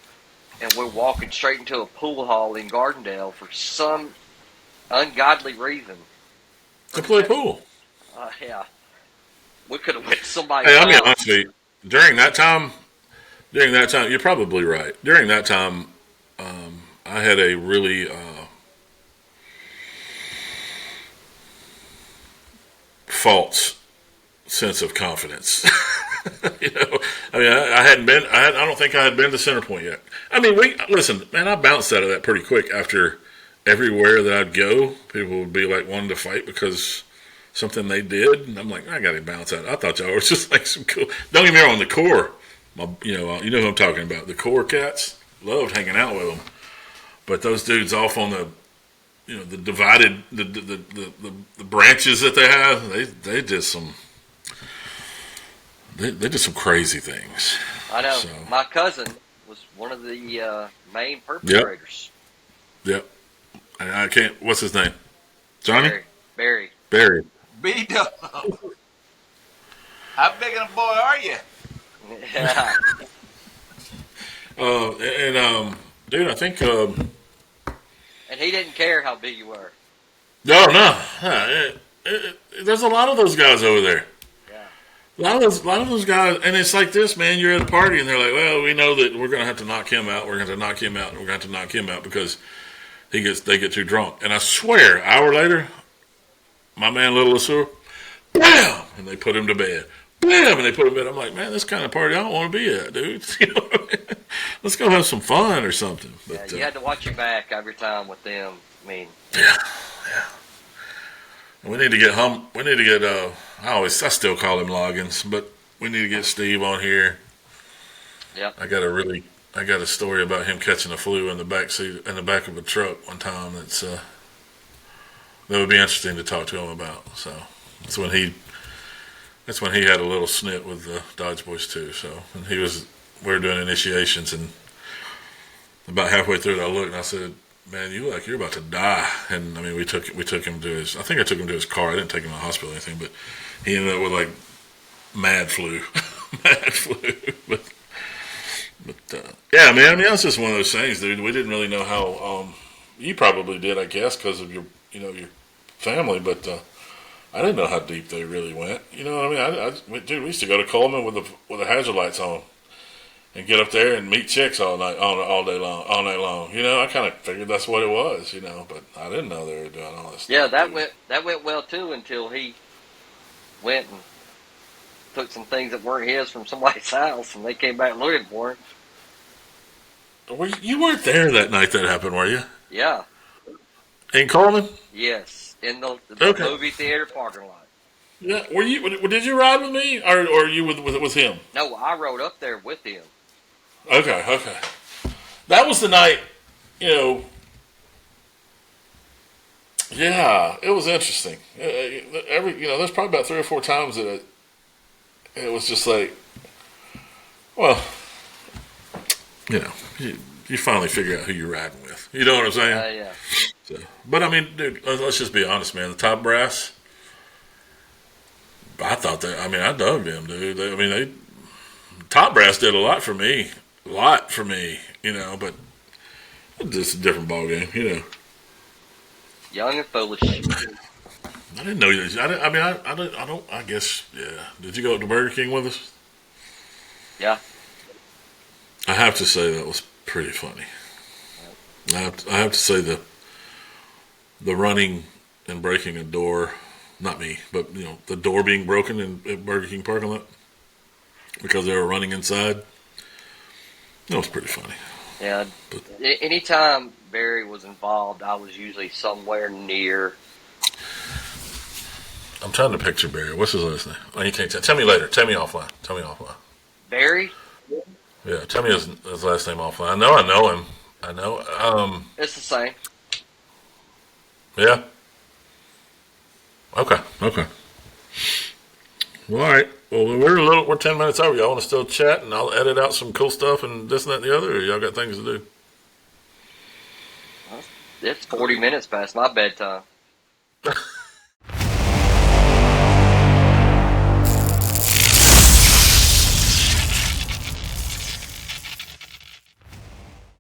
and we're walking straight into a pool hall in Gardendale for some ungodly reason. To play pool. Yeah. We could have went to somebody Hey, I'll be else. honest with you. During that time, you're probably right. During that time, I had a really false sense of confidence. I hadn't been. I don't think I had been to Centerpoint yet. I mean, listen, man. I bounced out of that pretty quick. After everywhere that I'd go, people would be like wanting to fight because something they did, and I'm like, I got to bounce out. I thought y'all were just like some cool. Don't get me wrong, the core. You know who I'm talking about. The core cats loved hanging out with them, but those dudes off on the, the divided the branches that they have, they did some. They did some crazy things. I know. So. My cousin was one of the main perpetrators. Yep. And I can't. What's his name? Johnny? Barry. B-Dub. How big of a boy are you? Yeah. Dude, I think. And he didn't care how big you were. No. There's a lot of those guys over there. Yeah. A lot of those guys, and it's like this, man. You're at a party, and they're like, "Well, we know that we're going to have to knock him out. We're going to have to knock him out. And we're going to have to knock him out because they get too drunk." And I swear, an hour later, my man Little Lesueur, bam, and they put him to bed. Bam, and they put him to bed. I'm like, man, this kind of party I don't want to be at, dude. You know what I mean? Let's go have some fun or something. But, you had to watch your back every time with them. I mean, yeah. We need to get We need to get. I still call him Loggins, but we need to get Steve on here. Yep. I got a story about him catching a flu in the back of a truck one time. That would be interesting to talk to him about. So that's when he had a little snit with the Dodge Boys too. So and we were doing initiations, and about halfway through it, I looked and I said, "Man, you look like you're about to die." And I mean, we took him to his. I think I took him to his car. I didn't take him to the hospital or anything, but he ended up with like mad flu, mad flu. But yeah, man. I mean, that's just one of those things, dude. We didn't really know how. You probably did, I guess, because of your family. But I didn't know how deep they really went. You know what I mean? Dude, we used to go to Coleman with the hazard lights on and get up there and meet chicks all night long. You know, I kind of figured that's what it was. You know, but I didn't know they were doing all this. Yeah, stuff, that went well too until he went and took some things that weren't his from somebody's house, and they came back looking for him. You weren't there that night that happened, were you? Yeah. In Coleman? Yes, in the Okay. movie theater parking lot. Yeah. Were you? Did you ride with me, or you with him? No, I rode up there with him. Okay. That was the night. You know. Yeah, it was interesting. There's probably about 3 or 4 times that it was just like, well, you finally figure out who you're riding with. You know what I'm saying? Yeah. So, but I mean, dude, let's just be honest, man. The Top Brass, I thought that. I mean, I dug them, dude. Top Brass did a lot for me, but it's just a different ball game, Young and foolish. I didn't know you. I don't. I guess. Yeah. Did you go up to Burger King with us? Yeah. I have to say that was pretty funny. I have to say the running and breaking a door, not me, but the door being broken in Burger King parking lot because they were running inside. That was pretty funny. Yeah. But Anytime Barry was involved, I was usually somewhere near. I'm trying to picture Barry. What's his last name? Oh, you can't tell me later. Tell me offline. Barry? Yeah, tell me his last name offline. I know him. I know. It's the same. Yeah. Okay. Well, all right. Well, we're 10 minutes over. Y'all want to still chat, and I'll edit out some cool stuff and this and that and the other, or y'all got things to do? It's 40 minutes past my bedtime.